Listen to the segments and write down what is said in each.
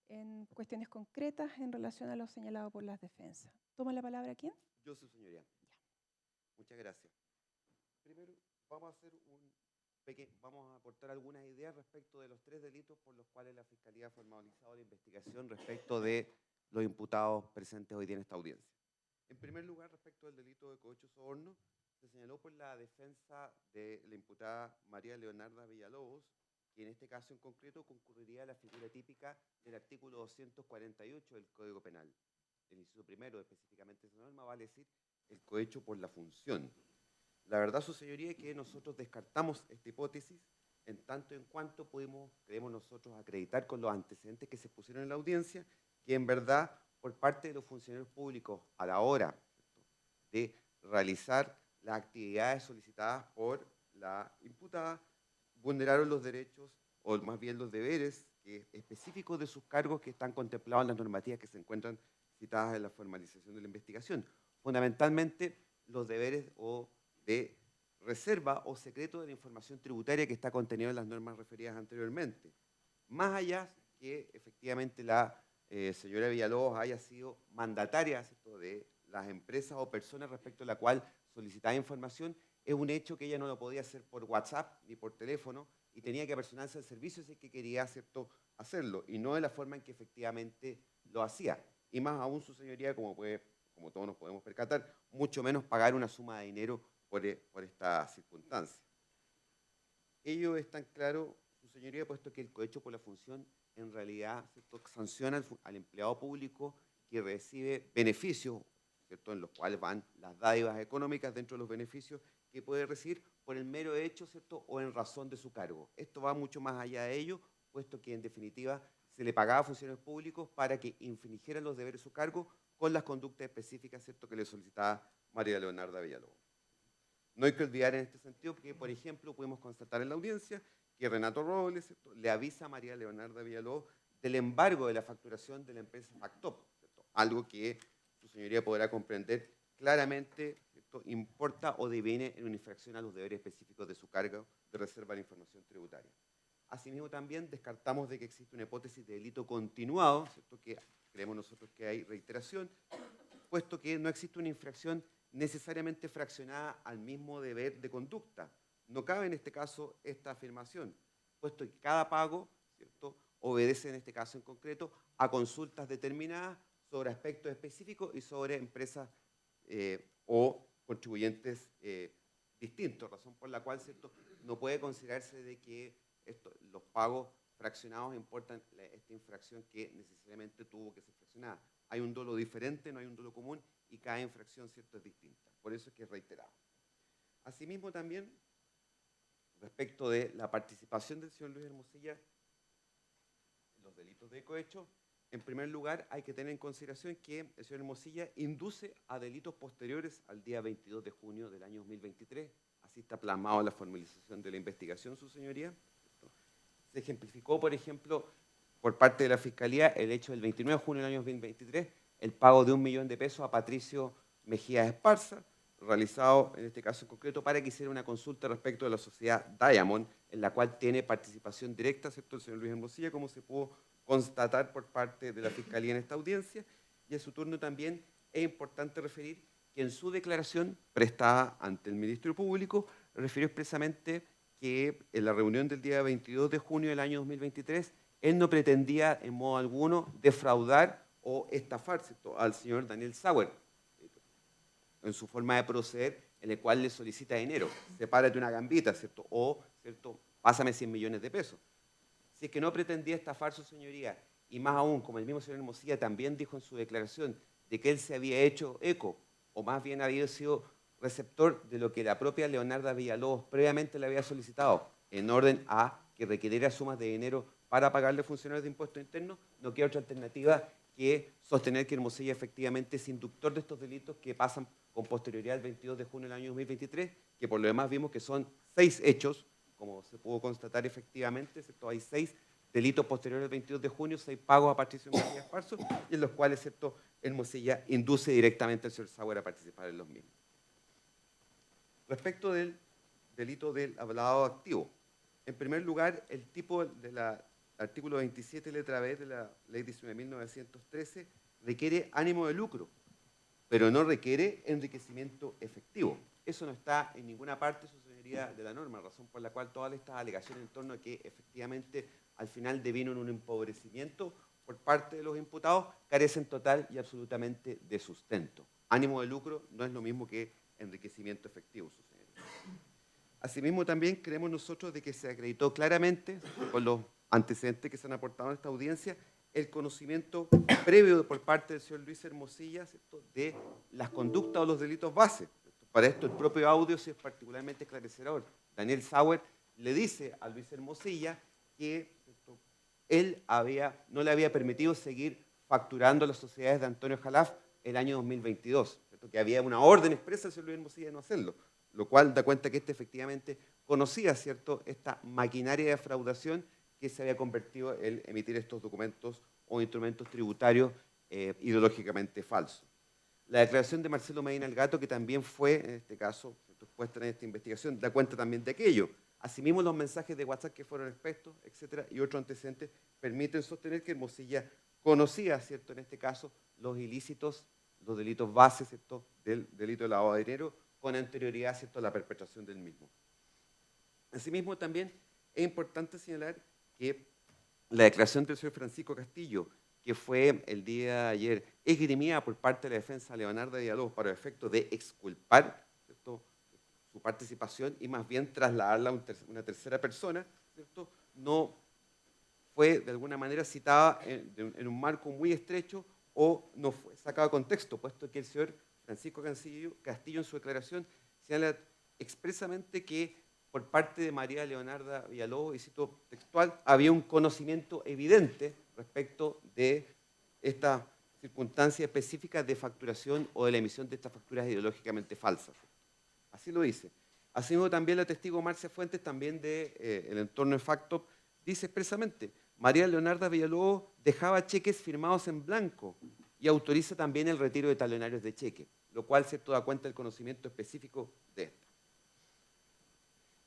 en cuestiones concretas en relación a lo señalado por las defensas. ¿Toma la palabra quién? Yo, su señoría. Muchas gracias. Primero, vamos a aportar algunas ideas respecto de los 3 delitos por los cuales la Fiscalía ha formalizado la investigación respecto de los imputados presentes hoy día en esta audiencia. En primer lugar, respecto del delito de cohecho soborno, se señaló por la defensa de la imputada María Leonarda Villalobos, que en este caso en concreto concurriría a la figura típica del artículo 248 del Código Penal. El inciso primero, específicamente esa norma, vale decir el cohecho por la función. La verdad, su señoría, es que nosotros descartamos esta hipótesis en tanto en cuanto creemos nosotros acreditar con los antecedentes que se pusieron en la audiencia, que en verdad, por parte de los funcionarios públicos, a la hora de realizar las actividades solicitadas por la imputada, vulneraron los derechos, o más bien los deberes específicos de sus cargos que están contemplados en las normativas que se encuentran citadas en la formalización de la investigación. Fundamentalmente, los deberes de reserva o secreto de la información tributaria que está contenido en las normas referidas anteriormente. Más allá que efectivamente la señora Villalobos haya sido mandataria, ¿cierto?, de las empresas o personas respecto a la cual solicitaba información, es un hecho que ella no lo podía hacer por WhatsApp ni por teléfono y tenía que apersonarse al servicio si es que quería, ¿cierto?, hacerlo, y no de la forma en que efectivamente lo hacía. Y más aún, su señoría, como todos nos podemos percatar, mucho menos pagar una suma de dinero por esta circunstancia. Ello es tan claro, su señoría, puesto que el cohecho por la función en realidad, ¿cierto?, sanciona al empleado público que recibe beneficios, ¿cierto?, en los cuales van las dádivas económicas dentro de los beneficios que puede recibir por el mero hecho, ¿cierto?, o en razón de su cargo. Esto va mucho más allá de ello, puesto que en definitiva se le pagaba a funcionarios públicos para que infringieran los deberes de su cargo con las conductas específicas, ¿cierto?, que le solicitaba María Leonarda Villalobos. No hay que olvidar en este sentido que, por ejemplo, pudimos constatar en la audiencia que Renato Robles, ¿cierto?, le avisa a María Leonarda Villalobos del embargo de la facturación de la empresa Factop, ¿cierto?, algo que su señoría podrá comprender claramente, ¿cierto?, importa o deviene en una infracción a los deberes específicos de su cargo de reserva de información tributaria. Asimismo, también descartamos de que existe una hipótesis de delito continuado, ¿cierto?, que creemos nosotros que hay reiteración, puesto que no existe una infracción necesariamente fraccionada al mismo deber de conducta. No cabe en este caso esta afirmación, puesto que cada pago, ¿cierto?, obedece en este caso en concreto a consultas determinadas sobre aspectos específicos y sobre empresas o contribuyentes distintos, razón por la cual, ¿cierto?, no puede considerarse de que los pagos fraccionados importan esta infracción que necesariamente tuvo que ser fraccionada. Hay un dolo diferente, no hay un dolo común, y cada infracción, ¿cierto?, es distinta. Por eso es que es reiterado. Asimismo, también, respecto de la participación del señor Luis Hermosilla en los delitos de cohecho, en primer lugar, hay que tener en consideración que el señor Hermosilla induce a delitos posteriores al día 22 de junio del año 2023. Así está plasmado en la formalización de la investigación, su señoría. Se ejemplificó, por ejemplo, por parte de la Fiscalía, el hecho del 29 de junio del año 2023, el pago de 1 millón de pesos a Patricio Mejía Esparza, realizado en este caso en concreto para que hiciera una consulta respecto de la sociedad Diamond, en la cual tiene participación directa, ¿cierto?, el señor Luis Hermosilla, como se pudo constatar por parte de la Fiscalía en esta audiencia. Y a su turno también es importante referir que en su declaración prestada ante el Ministerio Público refirió expresamente que en la reunión del día 22 de junio del año 2023 él no pretendía en modo alguno defraudar o estafar, ¿cierto?, al señor Daniel Sauer en su forma de proceder, en el cual le solicita dinero, sepárate una gambita, ¿cierto?, o, ¿cierto?, pásame 100 millones de pesos. Si es que no pretendía estafar, su señoría, y más aún, como el mismo señor Hermosilla también dijo en su declaración, de que él se había hecho eco, o más bien había sido receptor de lo que la propia Leonarda Villalobos previamente le había solicitado, en orden a que requiriera sumas de dinero para pagarle funcionarios de impuestos internos, no queda otra alternativa que sostener que Hermosilla efectivamente es inductor de estos delitos que pasan con posterioridad al 22 de junio del año 2023, que por lo demás vimos que son 6 hechos, como se pudo constatar efectivamente, ¿cierto?, hay 6 delitos posteriores al 22 de junio, 6 pagos a Patricio Mejía Esparzo, y en los cuales, ¿cierto?, Hermosilla induce directamente al señor Sauer a participar en los mismos. Respecto del delito del hablado activo, en primer lugar, el tipo de la artículo 27, letra B de la ley 19.913, requiere ánimo de lucro, pero no requiere enriquecimiento efectivo. Eso no está en ninguna parte, su señoría, de la norma, razón por la cual todas estas alegaciones en torno a que efectivamente al final devino en un empobrecimiento por parte de los imputados carecen total y absolutamente de sustento. Ánimo de lucro no es lo mismo que enriquecimiento efectivo, su señoría. Asimismo, también creemos nosotros de que se acreditó claramente, con los antecedentes que se han aportado en esta audiencia, el conocimiento previo por parte del señor Luis Hermosilla, ¿cierto?, de las conductas o los delitos base. Para esto el propio audio sí es particularmente esclarecedor. Daniel Sauer le dice a Luis Hermosilla que, ¿cierto?, él no le había permitido seguir facturando las sociedades de Antonio Jalaf el año 2022, ¿cierto?, que había una orden expresa del señor Luis Hermosilla de no hacerlo, lo cual da cuenta que efectivamente conocía, ¿cierto?, esta maquinaria de defraudación que se había convertido en emitir estos documentos o instrumentos tributarios ideológicamente falsos. La declaración de Marcelo Medina el Gato, que también fue, en este caso, expuesta en esta investigación, da cuenta también de aquello. Asimismo, los mensajes de WhatsApp que fueron expuestos, etcétera, y otros antecedentes permiten sostener que Hermosilla conocía, ¿cierto?, en este caso, los ilícitos, los delitos bases, ¿cierto?, del delito de lavado de dinero, con anterioridad, ¿cierto?, a la perpetración del mismo. Asimismo, también es importante señalar que la declaración del señor Francisco Castillo, que fue el día de ayer esgrimida por parte de la defensa Leonardo Villalobos para efecto de exculpar, ¿cierto?, su participación y más bien trasladarla a una tercera persona, ¿cierto?, no fue de alguna manera citada en un marco muy estrecho o no fue sacada de contexto, puesto que el señor Francisco Castillo en su declaración señala expresamente que por parte de María Leonarda Villalobos, y cito textual, había un conocimiento evidente respecto de esta circunstancia específica de facturación o de la emisión de estas facturas ideológicamente falsas. Así lo dice. Asimismo, también la testigo Marcia Fuentes, también del entorno de Factop, dice expresamente: María Leonarda Villalobos dejaba cheques firmados en blanco y autoriza también el retiro de talonarios de cheque, lo cual, ¿cierto?, da cuenta del conocimiento específico de esta.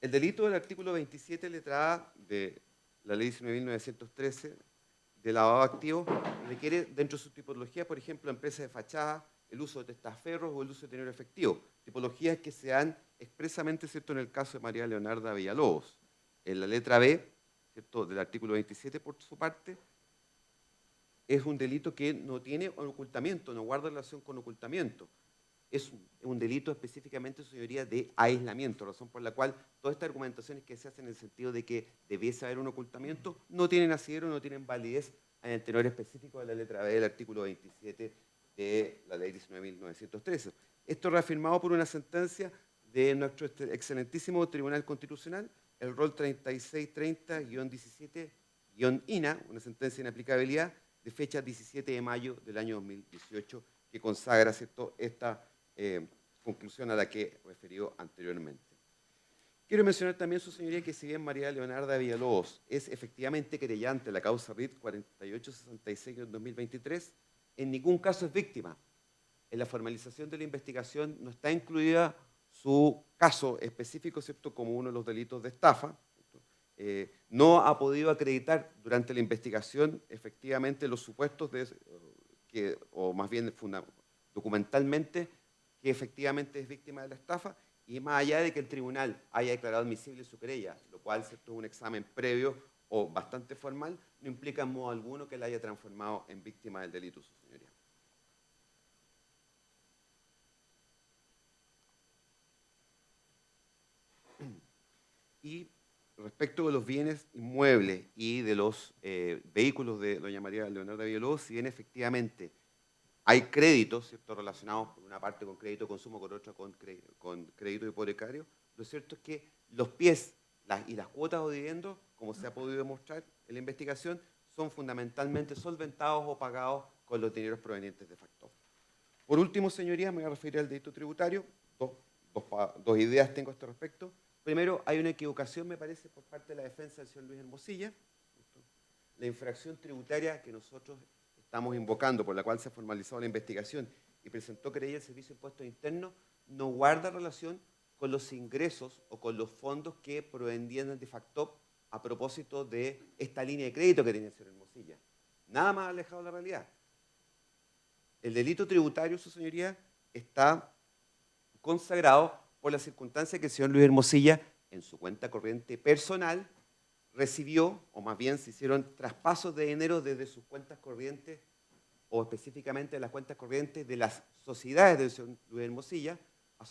El delito del artículo 27, letra A de la ley 19.913 de lavado de activos requiere, dentro de su tipología, por ejemplo, empresas de fachada, el uso de testaferros o el uso de dinero efectivo, tipologías que se dan expresamente, ¿cierto?, en el caso de María Leonarda Villalobos. En la letra B, ¿cierto?, del artículo 27, por su parte, es un delito que no tiene ocultamiento, no guarda relación con ocultamiento. Es un delito específicamente, señoría, de aislamiento, razón por la cual todas estas argumentaciones que se hacen en el sentido de que debiese haber un ocultamiento no tienen asidero, no tienen validez en el tenor específico de la letra B del artículo 27 de la ley 19.913. Esto reafirmado por una sentencia de nuestro excelentísimo Tribunal Constitucional, el rol 3630-17-INA, una sentencia de inaplicabilidad de fecha 17 de mayo del año 2018, que consagra, ¿cierto?, esta conclusión a la que referió anteriormente. Quiero mencionar también, su señoría, que si bien María Leonarda Villalobos es efectivamente querellante de la causa RIT 4866 del 2023, en ningún caso es víctima. En la formalización de la investigación no está incluida su caso específico, ¿cierto?, como uno de los delitos de estafa. No ha podido acreditar durante la investigación efectivamente los supuestos o más bien documentalmente, que efectivamente es víctima de la estafa, y más allá de que el tribunal haya declarado admisible su querella, lo cual, ¿cierto?, es un examen previo o bastante formal, no implica en modo alguno que la haya transformado en víctima del delito, su señoría. Y respecto de los bienes inmuebles y de los vehículos de doña María Leonarda Villalobos, si bien efectivamente hay créditos, ¿cierto?, relacionados por una parte con crédito de consumo, con otra con crédito hipotecario, lo cierto es que los pies y las cuotas o dividendos, como se ha podido demostrar en la investigación, son fundamentalmente solventados o pagados con los dineros provenientes de Factop. Por último, señorías, me voy a referir al delito tributario. Dos ideas tengo a este respecto. Primero, hay una equivocación, me parece, por parte de la defensa del señor Luis Hermosilla. La infracción tributaria que nosotros estamos invocando, por la cual se ha formalizado la investigación y presentó querella el Servicio de Impuestos Internos, no guarda relación con los ingresos o con los fondos que provenían de Factop a propósito de esta línea de crédito que tiene el señor Hermosilla. Nada más alejado de la realidad. El delito tributario, su señoría, está consagrado por la circunstancia que el señor Luis Hermosilla, en su cuenta corriente personal, recibió, o más bien se hicieron traspasos de dinero desde sus cuentas corrientes, o específicamente de las cuentas corrientes de las sociedades del señor Luis Hermosilla, a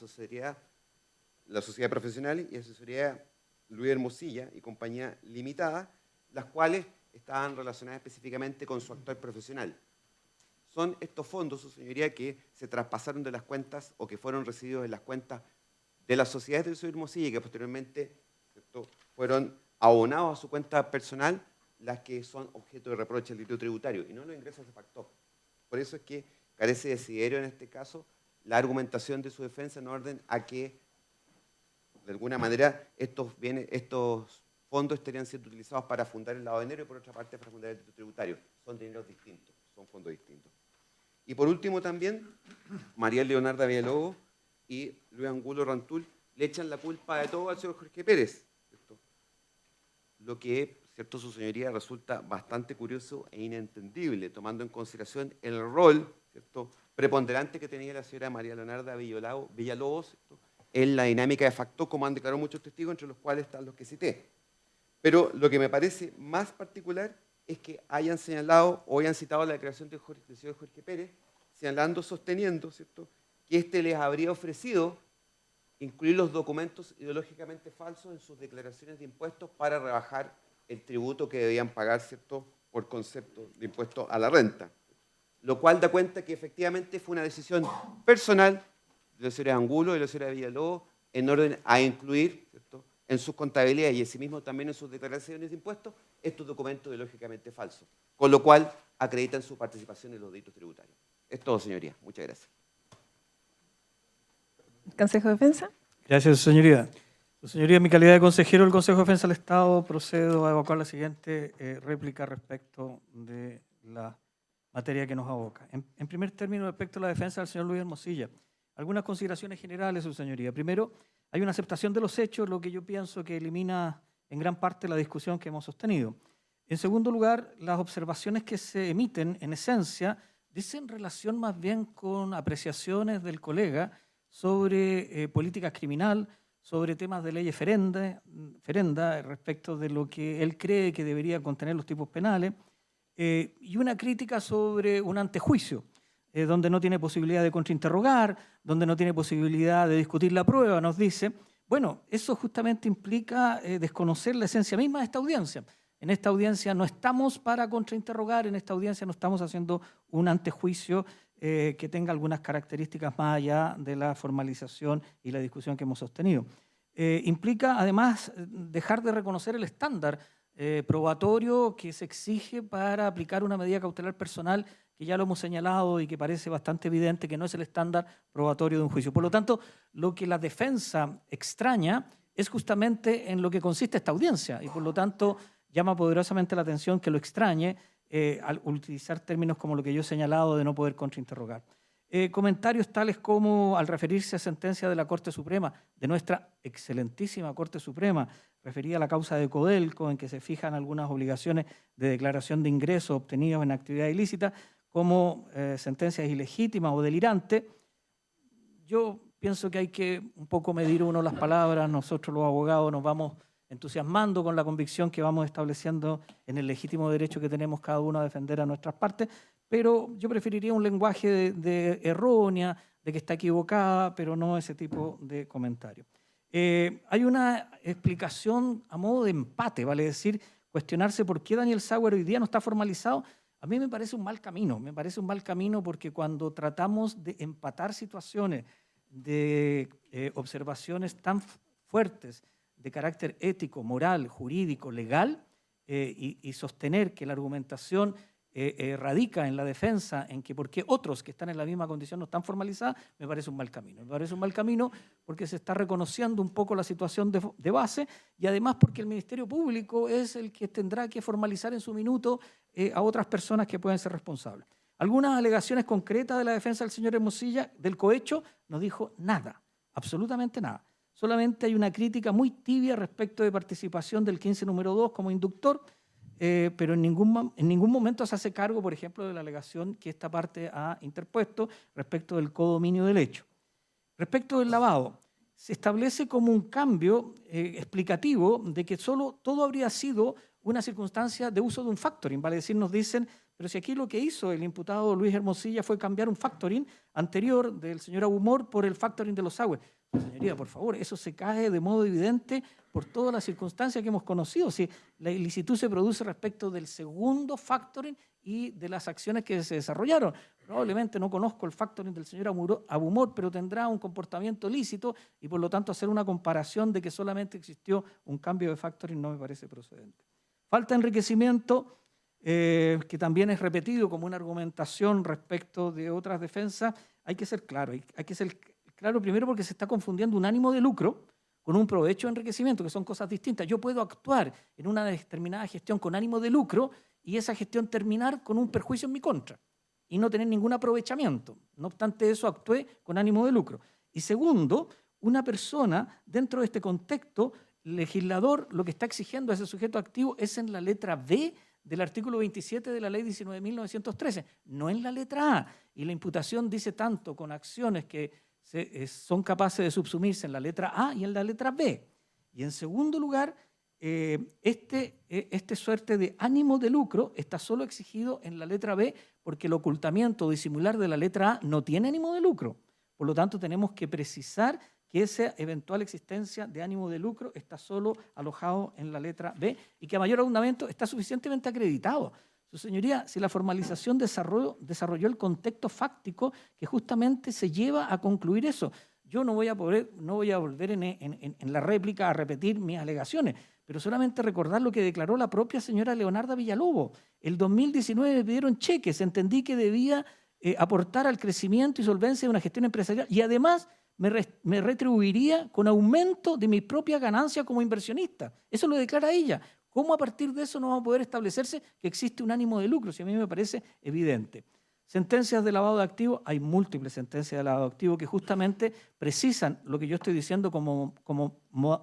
la sociedad profesional y asesoría Luis Hermosilla y compañía limitada, las cuales estaban relacionadas específicamente con su actual profesional. Son estos fondos, su señoría, que se traspasaron de las cuentas o que fueron recibidos en las cuentas de las sociedades del señor Hermosilla y que posteriormente, ¿cierto?, fueron abonados a su cuenta personal, las que son objeto de reproche del delito tributario y no los ingresos de factor. Por eso es que carece de asidero en este caso la argumentación de su defensa en orden a que, de alguna manera, estos fondos estarían siendo utilizados para fundar el lavado de dinero y, por otra parte, para fundar el delito tributario. Son dineros distintos, son fondos distintos. Y por último también, María Leonarda Villalobos y Luis Angulo Rantul le echan la culpa de todo al señor Jorge Pérez, ¿cierto? Lo que, cierto, su señoría, resulta bastante curioso e inentendible, tomando en consideración el rol, ¿cierto?, preponderante que tenía la señora María Leonarda Villalobos, ¿cierto?, en la dinámica de facto, como han declarado muchos testigos, entre los cuales están los que cité. Pero lo que me parece más particular es que hayan señalado o hayan citado la declaración del señor Jorge Pérez, sosteniendo, ¿cierto?, que éste les habría ofrecido incluir los documentos ideológicamente falsos en sus declaraciones de impuestos para rebajar el tributo que debían pagar, ¿cierto?, por concepto de impuesto a la renta. Lo cual da cuenta que efectivamente fue una decisión personal de la señora Angulo y de la señora Villalobos en orden a incluir, ¿cierto?, en sus contabilidades y asimismo también en sus declaraciones de impuestos estos documentos ideológicamente falsos, con lo cual acreditan su participación en los delitos tributarios. Es todo, señoría. Muchas gracias. Consejo de Defensa. Gracias, su señoría. Su señoría, en mi calidad de consejero del Consejo de Defensa del Estado, procedo a evacuar la siguiente réplica respecto de la materia que nos aboca. En primer término, respecto a la defensa del señor Luis Hermosilla, algunas consideraciones generales, su señoría. Primero, hay una aceptación de los hechos, lo que yo pienso que elimina en gran parte la discusión que hemos sostenido. En segundo lugar, las observaciones que se emiten, en esencia, dicen relación más bien con apreciaciones del colega sobre política criminal, sobre temas de leyes ferenda respecto de lo que él cree que debería contener los tipos penales, y una crítica sobre un antejuicio, donde no tiene posibilidad de contrainterrogar, donde no tiene posibilidad de discutir la prueba, nos dice. Bueno, eso justamente implica desconocer la esencia misma de esta audiencia. En esta audiencia no estamos para contrainterrogar, en esta audiencia no estamos haciendo un antejuicio que tenga algunas características más allá de la formalización y la discusión que hemos sostenido. Implica, además, dejar de reconocer el estándar probatorio que se exige para aplicar una medida cautelar personal, que ya lo hemos señalado y que parece bastante evidente que no es el estándar probatorio de un juicio. Por lo tanto, lo que la defensa extraña es justamente en lo que consiste esta audiencia y por lo tanto llama poderosamente la atención que lo extrañe al utilizar términos como lo que yo he señalado de no poder contrainterrogar. Comentarios tales como al referirse a sentencia de la Corte Suprema, de nuestra excelentísima Corte Suprema, referida a la causa de Codelco, en que se fijan algunas obligaciones de declaración de ingresos obtenidos en actividad ilícita, como sentencias ilegítimas o delirantes. Yo pienso que hay que un poco medir uno las palabras. Nosotros los abogados nos vamos entusiasmando con la convicción que vamos estableciendo en el legítimo derecho que tenemos cada uno a defender a nuestras partes, pero yo preferiría un lenguaje de errónea, de que está equivocada, pero no ese tipo de comentarios. Hay una explicación a modo de empate, vale decir, cuestionarse por qué Daniel Sauer hoy día no está formalizado. A mí me parece un mal camino, porque cuando tratamos de empatar situaciones de observaciones tan fuertes de carácter ético, moral, jurídico, legal, y sostener que la argumentación radica en la defensa, en que por qué otros que están en la misma condición no están formalizadas, me parece un mal camino. Me parece un mal camino porque se está reconociendo un poco la situación de base y además porque el Ministerio Público es el que tendrá que formalizar en su minuto a otras personas que pueden ser responsables. Algunas alegaciones concretas de la defensa del señor Hermosilla del cohecho no dijo nada, absolutamente nada. Solamente hay una crítica muy tibia respecto de participación del 15 número 2 como inductor, pero en ningún momento se hace cargo, por ejemplo, de la alegación que esta parte ha interpuesto respecto del codominio del hecho. Respecto del lavado, se establece como un cambio explicativo de que todo habría sido una circunstancia de uso de un factoring. Vale decir, nos dicen, pero si aquí lo que hizo el imputado Luis Hermosilla fue cambiar un factoring anterior del señor Abumor por el factoring de los Sauer. Señoría, por favor, eso se cae de modo evidente por todas las circunstancias que hemos conocido. Si la ilicitud se produce respecto del segundo factoring y de las acciones que se desarrollaron. Probablemente no conozco el factoring del señor Abumor, pero tendrá un comportamiento lícito y por lo tanto hacer una comparación de que solamente existió un cambio de factoring no me parece procedente. Falta de enriquecimiento, que también es repetido como una argumentación respecto de otras defensas. Hay que ser claro, claro, primero porque se está confundiendo un ánimo de lucro con un provecho de enriquecimiento, que son cosas distintas. Yo puedo actuar en una determinada gestión con ánimo de lucro y esa gestión terminar con un perjuicio en mi contra y no tener ningún aprovechamiento. No obstante eso, actué con ánimo de lucro. Y segundo, una persona dentro de este contexto, el legislador lo que está exigiendo a ese sujeto activo es en la letra B del artículo 27 de la ley 19.913, no en la letra A. Y la imputación dice tanto con acciones que son capaces de subsumirse en la letra A y en la letra B. Y en segundo lugar, este suerte de ánimo de lucro está solo exigido en la letra B porque el ocultamiento o disimular de la letra A no tiene ánimo de lucro. Por lo tanto, tenemos que precisar que esa eventual existencia de ánimo de lucro está solo alojado en la letra B y que a mayor abundamiento está suficientemente acreditado. Su señoría, si la formalización desarrolló el contexto fáctico que justamente se lleva a concluir eso. Yo no voy a volver en la réplica a repetir mis alegaciones, pero solamente recordar lo que declaró la propia señora Leonarda Villalobos. El 2019 me pidieron cheques, entendí que debía aportar al crecimiento y solvencia de una gestión empresarial y además me retribuiría con aumento de mi propia ganancia como inversionista. Eso lo declara ella. ¿Cómo a partir de eso no va a poder establecerse que existe un ánimo de lucro? Si a mí me parece evidente. Sentencias de lavado de activos, hay múltiples sentencias de lavado de activos que justamente precisan lo que yo estoy diciendo como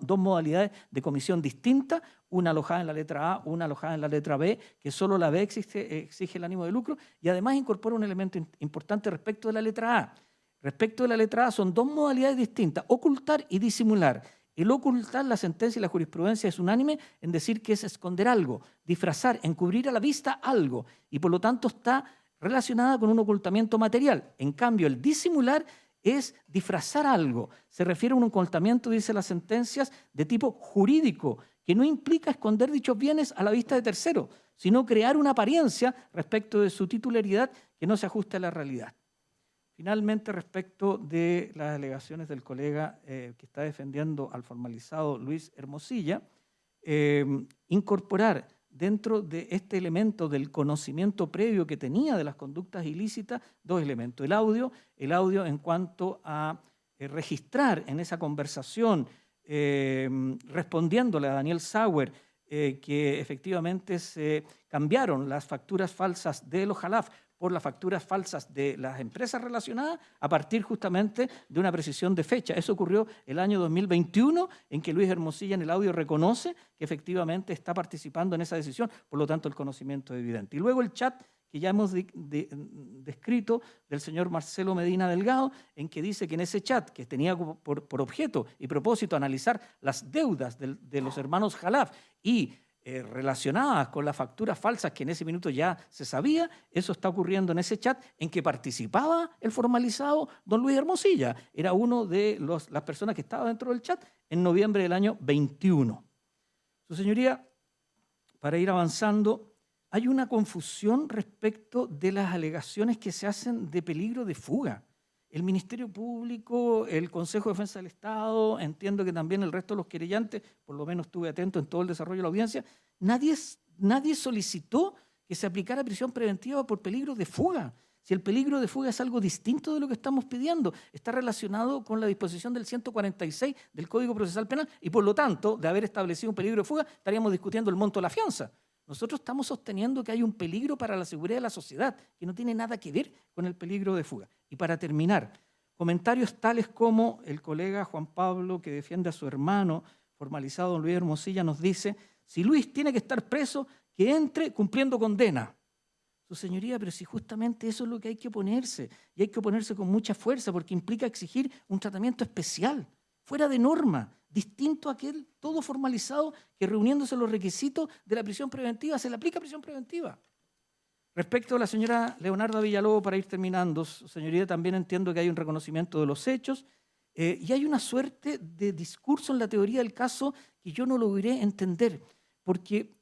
dos modalidades de comisión distintas, una alojada en la letra A, una alojada en la letra B, que solo la B exige el ánimo de lucro y además incorpora un elemento importante respecto de la letra A. Respecto de la letra A son dos modalidades distintas, ocultar y disimular. El ocultar, la sentencia y la jurisprudencia es unánime en decir que es esconder algo, disfrazar, encubrir a la vista algo y por lo tanto está relacionada con un ocultamiento material. En cambio, el disimular es disfrazar algo. Se refiere a un ocultamiento, dice las sentencias, de tipo jurídico, que no implica esconder dichos bienes a la vista de terceros, sino crear una apariencia respecto de su titularidad que no se ajuste a la realidad. Finalmente, respecto de las alegaciones del colega que está defendiendo al formalizado Luis Hermosilla, incorporar dentro de este elemento del conocimiento previo que tenía de las conductas ilícitas dos elementos. El audio en cuanto a registrar en esa conversación, respondiéndole a Daniel Sauer, que efectivamente se cambiaron las facturas falsas de los Jalaf por las facturas falsas de las empresas relacionadas a partir justamente de una precisión de fecha. Eso ocurrió el año 2021, en que Luis Hermosilla en el audio reconoce que efectivamente está participando en esa decisión, por lo tanto el conocimiento es evidente. Y luego el chat que ya hemos descrito del señor Marcelo Medina Delgado, en que dice que en ese chat, que tenía por objeto y propósito analizar las deudas de los hermanos Jalaf y relacionadas con las facturas falsas que en ese minuto ya se sabía, eso está ocurriendo en ese chat en que participaba el formalizado don Luis Hermosilla. Era uno de las personas que estaba dentro del chat en noviembre del año 21. Su señoría, para ir avanzando, hay una confusión respecto de las alegaciones que se hacen de peligro de fuga. El Ministerio Público, el Consejo de Defensa del Estado, entiendo que también el resto de los querellantes, por lo menos estuve atento en todo el desarrollo de la audiencia, nadie solicitó que se aplicara prisión preventiva por peligro de fuga. Si el peligro de fuga es algo distinto de lo que estamos pidiendo, está relacionado con la disposición del 146 del Código Procesal Penal y por lo tanto, de haber establecido un peligro de fuga, estaríamos discutiendo el monto de la fianza. Nosotros estamos sosteniendo que hay un peligro para la seguridad de la sociedad, que no tiene nada que ver con el peligro de fuga. Y para terminar, comentarios tales como el colega Juan Pablo, que defiende a su hermano formalizado, don Luis Hermosilla, nos dice: si Luis tiene que estar preso, que entre cumpliendo condena. Su señoría, pero si justamente eso es lo que hay que oponerse, y hay que oponerse con mucha fuerza, porque implica exigir un tratamiento especial, fuera de norma, distinto a aquel todo formalizado que, reuniéndose los requisitos de la prisión preventiva, se le aplica prisión preventiva. Respecto a la señora Leonarda Villalobos, para ir terminando, su señoría, también entiendo que hay un reconocimiento de los hechos y hay una suerte de discurso en la teoría del caso que yo no logré entender, porque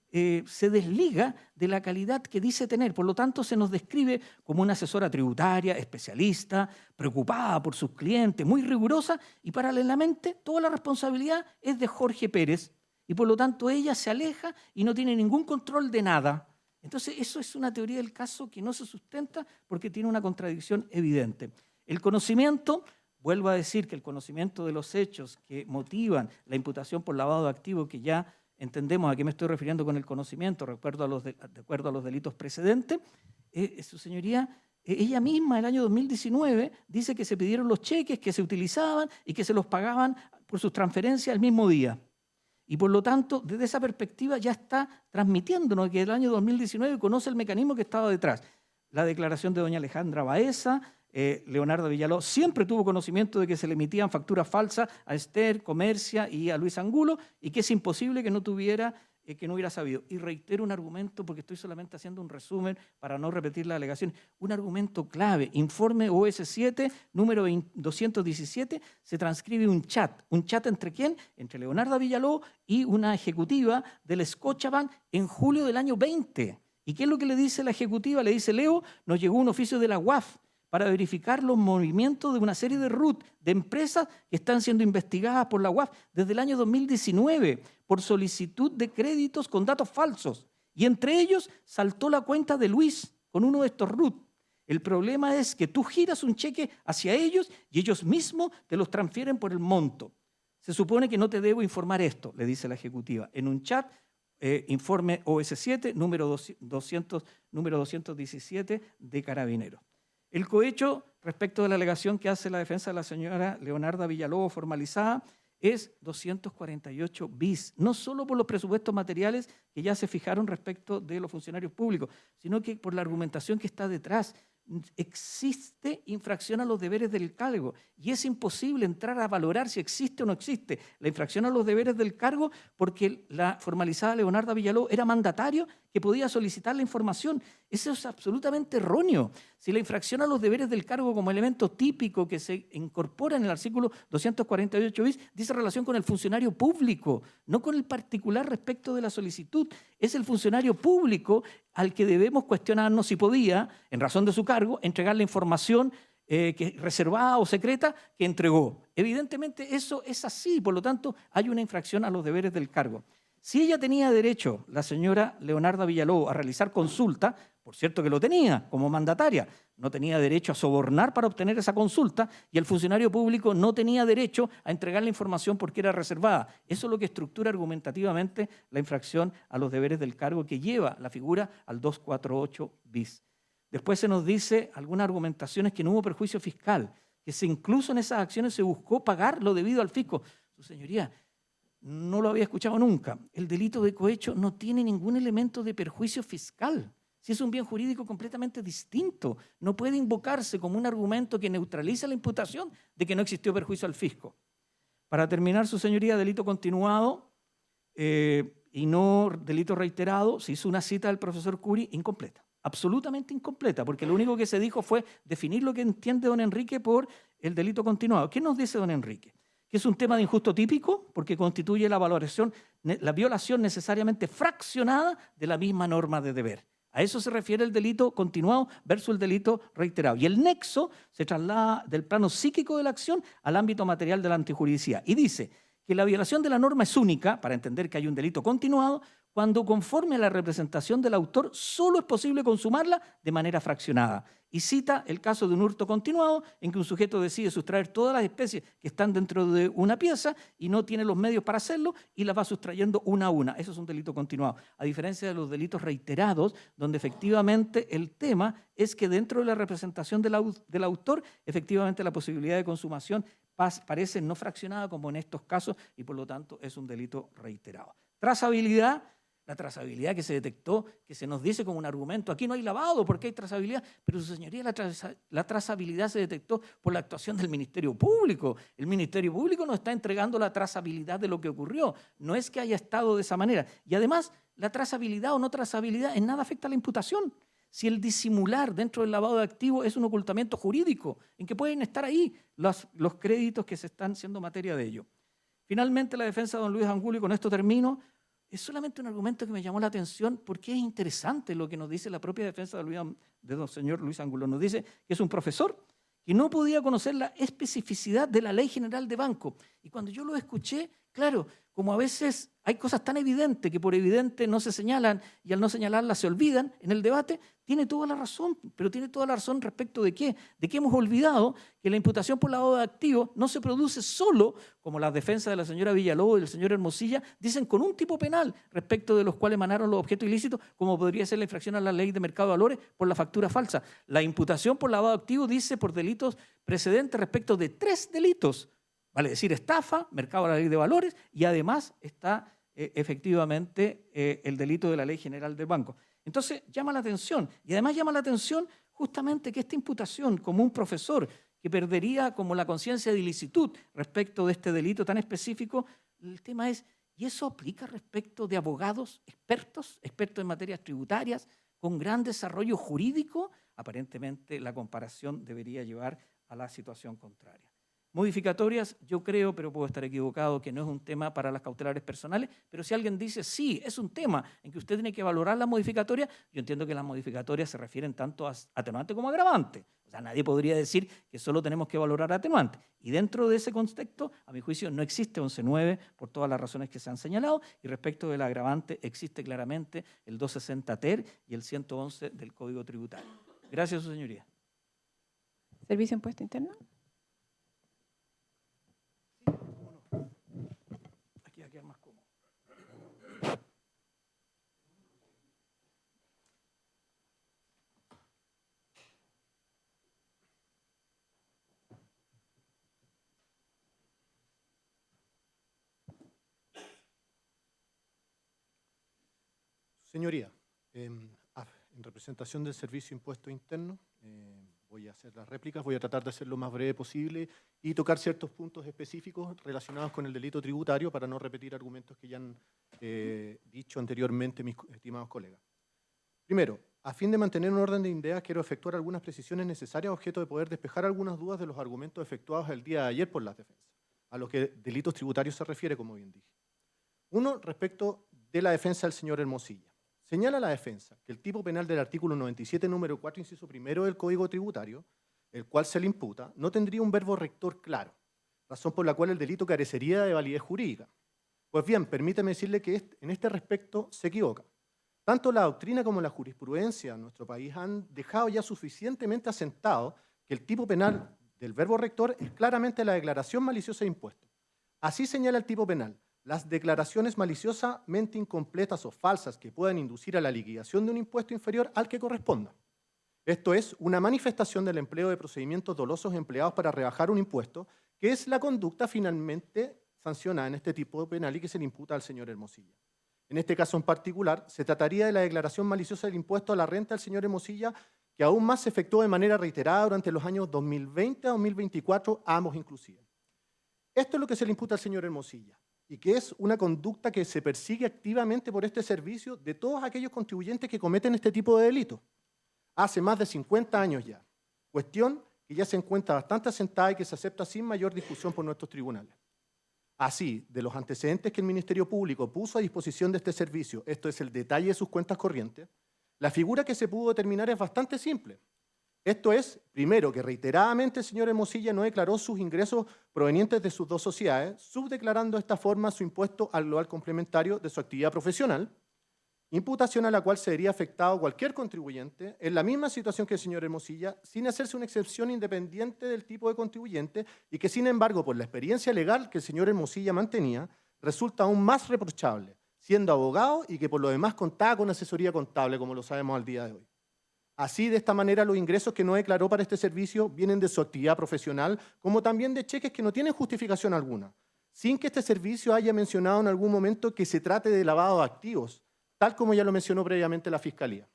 se desliga de la calidad que dice tener. Por lo tanto, se nos describe como una asesora tributaria, especialista, preocupada por sus clientes, muy rigurosa, y paralelamente toda la responsabilidad es de Jorge Pérez, y por lo tanto ella se aleja y no tiene ningún control de nada. Entonces, eso es una teoría del caso que no se sustenta porque tiene una contradicción evidente. El conocimiento, vuelvo a decir que el conocimiento de los hechos que motivan la imputación por lavado de activos, que ya entendemos a qué me estoy refiriendo con el conocimiento, de acuerdo a los delitos precedentes, su señoría, ella misma, el año 2019, dice que se pidieron los cheques, que se utilizaban y que se los pagaban por sus transferencias el mismo día. Y por lo tanto, desde esa perspectiva ya está transmitiéndonos que el año 2019 conoce el mecanismo que estaba detrás. La declaración de doña Alejandra Baeza, Leonarda Villalobos siempre tuvo conocimiento de que se le emitían facturas falsas a Esther, Comercia y a Luis Angulo, y que es imposible que no hubiera sabido. Y reitero un argumento, porque estoy solamente haciendo un resumen para no repetir la alegación, un argumento clave. Informe OS7, número 217, se transcribe un chat. ¿Un chat entre quién? Entre Leonarda Villalobos y una ejecutiva del Scotiabank en julio del año 20. ¿Y qué es lo que le dice la ejecutiva? Le dice: Leo, nos llegó un oficio de la UAF para verificar los movimientos de una serie de RUT, de empresas que están siendo investigadas por la UAF desde el año 2019 por solicitud de créditos con datos falsos. Y entre ellos saltó la cuenta de Luis con uno de estos RUT. El problema es que tú giras un cheque hacia ellos y ellos mismos te los transfieren por el monto. Se supone que no te debo informar esto, le dice la ejecutiva. En un chat, informe OS7, número 217 de Carabineros. El cohecho, respecto de la alegación que hace la defensa de la señora Leonarda Villalobos formalizada, es 248 bis, no solo por los presupuestos materiales que ya se fijaron respecto de los funcionarios públicos, sino que por la argumentación que está detrás. Existe infracción a los deberes del cargo y es imposible entrar a valorar si existe o no existe la infracción a los deberes del cargo, porque la formalizada Leonarda Villalobos era mandatario que podía solicitar la información. Eso es absolutamente erróneo. Si la infracción a los deberes del cargo como elemento típico que se incorpora en el artículo 248 bis dice relación con el funcionario público, no con el particular respecto de la solicitud. Es el funcionario público al que debemos cuestionarnos si podía, en razón de su cargo, entregar la información reservada o secreta que entregó. Evidentemente eso es así, por lo tanto hay una infracción a los deberes del cargo. Si ella tenía derecho, la señora Leonarda Villalobos, a realizar consulta, por cierto que lo tenía como mandataria, no tenía derecho a sobornar para obtener esa consulta, y el funcionario público no tenía derecho a entregar la información porque era reservada. Eso es lo que estructura argumentativamente la infracción a los deberes del cargo que lleva la figura al 248 bis. Después se nos dice algunas argumentaciones que no hubo perjuicio fiscal, que incluso en esas acciones se buscó pagar lo debido al fisco. Su señoría, no lo había escuchado nunca. El delito de cohecho no tiene ningún elemento de perjuicio fiscal. Si es un bien jurídico completamente distinto, no puede invocarse como un argumento que neutraliza la imputación de que no existió perjuicio al fisco. Para terminar, su señoría, delito continuado y no delito reiterado, se hizo una cita del profesor Curi incompleta, absolutamente incompleta, porque lo único que se dijo fue definir lo que entiende don Enrique por el delito continuado. ¿Qué nos dice don Enrique? Que es un tema de injusto típico porque constituye la violación necesariamente fraccionada de la misma norma de deber. A eso se refiere el delito continuado versus el delito reiterado. Y el nexo se traslada del plano psíquico de la acción al ámbito material de la antijuridicidad. Y dice que la violación de la norma es única, para entender que hay un delito continuado, cuando conforme a la representación del autor solo es posible consumarla de manera fraccionada. Y cita el caso de un hurto continuado en que un sujeto decide sustraer todas las especies que están dentro de una pieza y no tiene los medios para hacerlo y las va sustrayendo una a una. Eso es un delito continuado. A diferencia de los delitos reiterados, donde efectivamente el tema es que dentro de la representación del autor, efectivamente la posibilidad de consumación parece no fraccionada como en estos casos y por lo tanto es un delito reiterado. Trazabilidad. La trazabilidad que se detectó, que se nos dice como un argumento, aquí no hay lavado porque hay trazabilidad, pero su señoría, la trazabilidad se detectó por la actuación del Ministerio Público. El Ministerio Público nos está entregando la trazabilidad de lo que ocurrió, no es que haya estado de esa manera. Y además, la trazabilidad o no trazabilidad en nada afecta a la imputación. Si el disimular dentro del lavado de activos es un ocultamiento jurídico, en que pueden estar ahí los créditos que se están siendo materia de ello. Finalmente, la defensa de don Luis Angulo, y con esto termino, es solamente un argumento que me llamó la atención porque es interesante lo que nos dice la propia defensa de don señor Luis Angulo. Nos dice que es un profesor que no podía conocer la especificidad de la Ley General de Banco. Y cuando yo lo escuché, claro, como a veces hay cosas tan evidentes que por evidente no se señalan y al no señalarlas se olvidan en el debate, tiene toda la razón. Pero tiene toda la razón respecto de qué. De que hemos olvidado que la imputación por lavado de activos no se produce solo, como las defensas de la señora Villalobos y del señor Hermosilla dicen, con un tipo penal respecto de los cuales emanaron los objetos ilícitos, como podría ser la infracción a la ley de mercado de valores por la factura falsa. La imputación por lavado de activos dice por delitos precedentes respecto de 3 delitos. Vale decir, estafa, mercado de la ley de valores y además está efectivamente el delito de la Ley General del Banco. Entonces llama la atención y además llama la atención justamente que esta imputación como un profesor que perdería como la conciencia de ilicitud respecto de este delito tan específico, el tema es, ¿y eso aplica respecto de abogados expertos en materias tributarias con gran desarrollo jurídico? Aparentemente la comparación debería llevar a la situación contraria. Modificatorias, yo creo, pero puedo estar equivocado, que no es un tema para las cautelares personales, pero si alguien dice, sí, es un tema en que usted tiene que valorar las modificatorias, yo entiendo que las modificatorias se refieren tanto a atenuante como a agravante. O sea, nadie podría decir que solo tenemos que valorar atenuante. Y dentro de ese contexto, a mi juicio, no existe 11.9 por todas las razones que se han señalado, y respecto del agravante existe claramente el 260 ter y el 111 del Código Tributario. Gracias, su señoría. Servicio de Impuesto Interno. Aquí va a quedar más cómodo. Señoría, en representación del Servicio de Impuesto Interno, voy a hacer las réplicas, voy a tratar de ser lo más breve posible y tocar ciertos puntos específicos relacionados con el delito tributario para no repetir argumentos que ya han dicho anteriormente mis estimados colegas. Primero, a fin de mantener un orden de ideas, quiero efectuar algunas precisiones necesarias a objeto de poder despejar algunas dudas de los argumentos efectuados el día de ayer por las defensas, a los que delitos tributarios se refiere, como bien dije. Uno, respecto de la defensa del señor Hermosilla. Señala la defensa que el tipo penal del artículo 97, número 4, inciso primero del Código Tributario, el cual se le imputa, no tendría un verbo rector claro, razón por la cual el delito carecería de validez jurídica. Pues bien, permítame decirle que en este respecto se equivoca. Tanto la doctrina como la jurisprudencia en nuestro país han dejado ya suficientemente asentado que el tipo penal del verbo rector es claramente la declaración maliciosa de impuestos. Así señala el tipo penal. Las declaraciones maliciosamente incompletas o falsas que puedan inducir a la liquidación de un impuesto inferior al que corresponda. Esto es una manifestación del empleo de procedimientos dolosos empleados para rebajar un impuesto, que es la conducta finalmente sancionada en este tipo penal y que se le imputa al señor Hermosilla. En este caso en particular, se trataría de la declaración maliciosa del impuesto a la renta del señor Hermosilla, que aún más se efectuó de manera reiterada durante los años 2020 a 2024, ambos inclusive. Esto es lo que se le imputa al señor Hermosilla, y que es una conducta que se persigue activamente por este servicio de todos aquellos contribuyentes que cometen este tipo de delitos. Hace más de 50 años ya. Cuestión que ya se encuentra bastante asentada y que se acepta sin mayor discusión por nuestros tribunales. Así, de los antecedentes que el Ministerio Público puso a disposición de este servicio, esto es el detalle de sus cuentas corrientes, la figura que se pudo determinar es bastante simple. Esto es, primero, que reiteradamente el señor Hermosilla no declaró sus ingresos provenientes de sus dos sociedades, subdeclarando de esta forma su impuesto al global complementario de su actividad profesional. imputación a la cual se vería afectado cualquier contribuyente en la misma situación que el señor Hermosilla, sin hacerse una excepción independiente del tipo de contribuyente y que, sin embargo, por la experiencia legal que el señor Hermosilla mantenía, resulta aún más reprochable, siendo abogado y que por lo demás contaba con asesoría contable, como lo sabemos al día de hoy. Así, de esta manera, los ingresos que no declaró para este servicio vienen de su actividad profesional, como también de cheques que no tienen justificación alguna, sin que este servicio haya mencionado en algún momento que se trate de lavado de activos, tal como ya lo mencionó previamente la Fiscalía.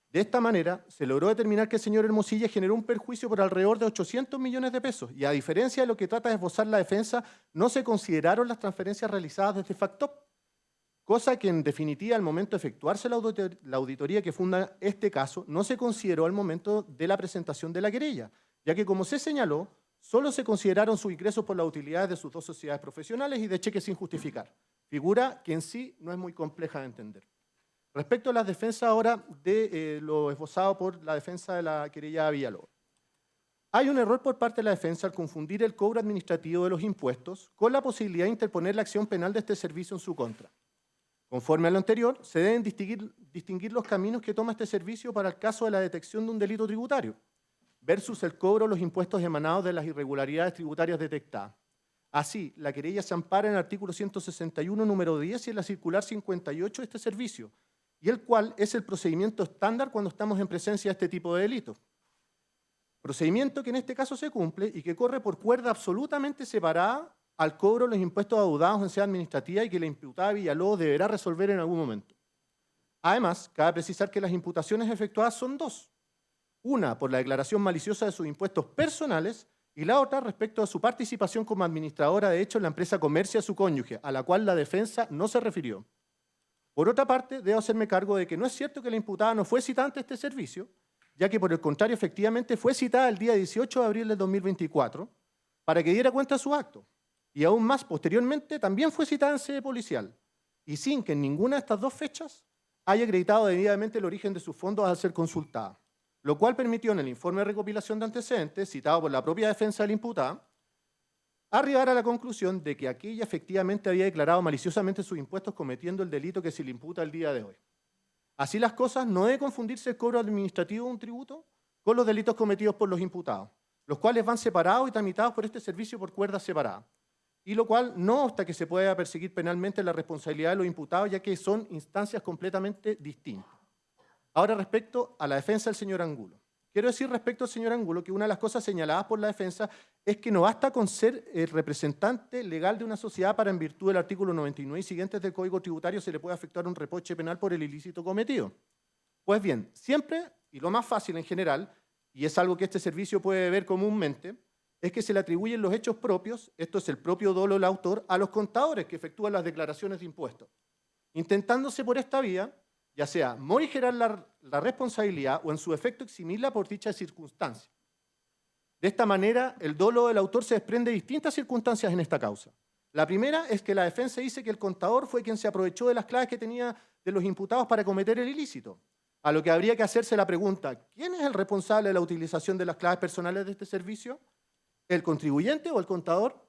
De esta manera, se logró determinar que el señor Hermosilla generó un perjuicio por alrededor de 800 millones de pesos y, a diferencia de lo que trata de esbozar la defensa, no se consideraron las transferencias realizadas desde FACTOP, cosa que en definitiva al momento de efectuarse la auditoría que funda este caso no se consideró al momento de la presentación de la querella, ya que, como se señaló, solo se consideraron sus ingresos por las utilidades de sus dos sociedades profesionales y de cheques sin justificar, figura que en sí no es muy compleja de entender. Respecto a las defensas ahora de lo esbozado por la defensa de la querella Villalobos. Hay un error por parte de la defensa al confundir el cobro administrativo de los impuestos con la posibilidad de interponer la acción penal de este servicio en su contra. Conforme a lo anterior, se deben distinguir los caminos que toma este servicio para el caso de la detección de un delito tributario, versus el cobro de los impuestos emanados de las irregularidades tributarias detectadas. Así, la querella se ampara en el artículo 161, número 10 y en la circular 58 de este servicio, y el cual es el procedimiento estándar cuando estamos en presencia de este tipo de delitos. Procedimiento que en este caso se cumple y que corre por cuerda absolutamente separada al cobro de los impuestos adeudados en sede administrativa y que la imputada Villalobos deberá resolver en algún momento. Además, cabe precisar que las imputaciones efectuadas son dos. Una por la declaración maliciosa de sus impuestos personales y la otra respecto a su participación como administradora de hecho en la empresa Comercia de su cónyuge, a la cual la defensa no se refirió. Por otra parte, debo hacerme cargo de que no es cierto que la imputada no fue citada ante este servicio, ya que por el contrario efectivamente fue citada el día 18 de abril del 2024 para que diera cuenta de su acto. Y aún más, posteriormente, también fue citada en sede policial, y sin que en ninguna de estas dos fechas haya acreditado debidamente el origen de sus fondos al ser consultada, lo cual permitió en el informe de recopilación de antecedentes, citado por la propia defensa del imputado, arribar a la conclusión de que aquella efectivamente había declarado maliciosamente sus impuestos cometiendo el delito que se le imputa el día de hoy. Así las cosas, no debe confundirse el cobro administrativo de un tributo con los delitos cometidos por los imputados, los cuales van separados y tramitados por este servicio por cuerdas separadas, y lo cual no obsta que se pueda perseguir penalmente la responsabilidad de los imputados, ya que son instancias completamente distintas. Ahora, respecto a la defensa del señor Angulo. Quiero decir respecto al señor Angulo que una de las cosas señaladas por la defensa es que no basta con ser el representante legal de una sociedad para, en virtud del artículo 99 y siguientes del Código Tributario, se le puede efectuar un reproche penal por el ilícito cometido. Pues bien, siempre, y lo más fácil en general, y es algo que este servicio puede ver comúnmente, es que se le atribuyen los hechos propios, esto es el propio dolo del autor, a los contadores que efectúan las declaraciones de impuestos, intentándose por esta vía, ya sea morigerar la responsabilidad o en su efecto eximirla por dicha circunstancia. De esta manera, el dolo del autor se desprende de distintas circunstancias en esta causa. La primera es que la defensa dice que el contador fue quien se aprovechó de las claves que tenía de los imputados para cometer el ilícito, a lo que habría que hacerse la pregunta, ¿quién es el responsable de la utilización de las claves personales de este servicio? ¿El contribuyente o el contador?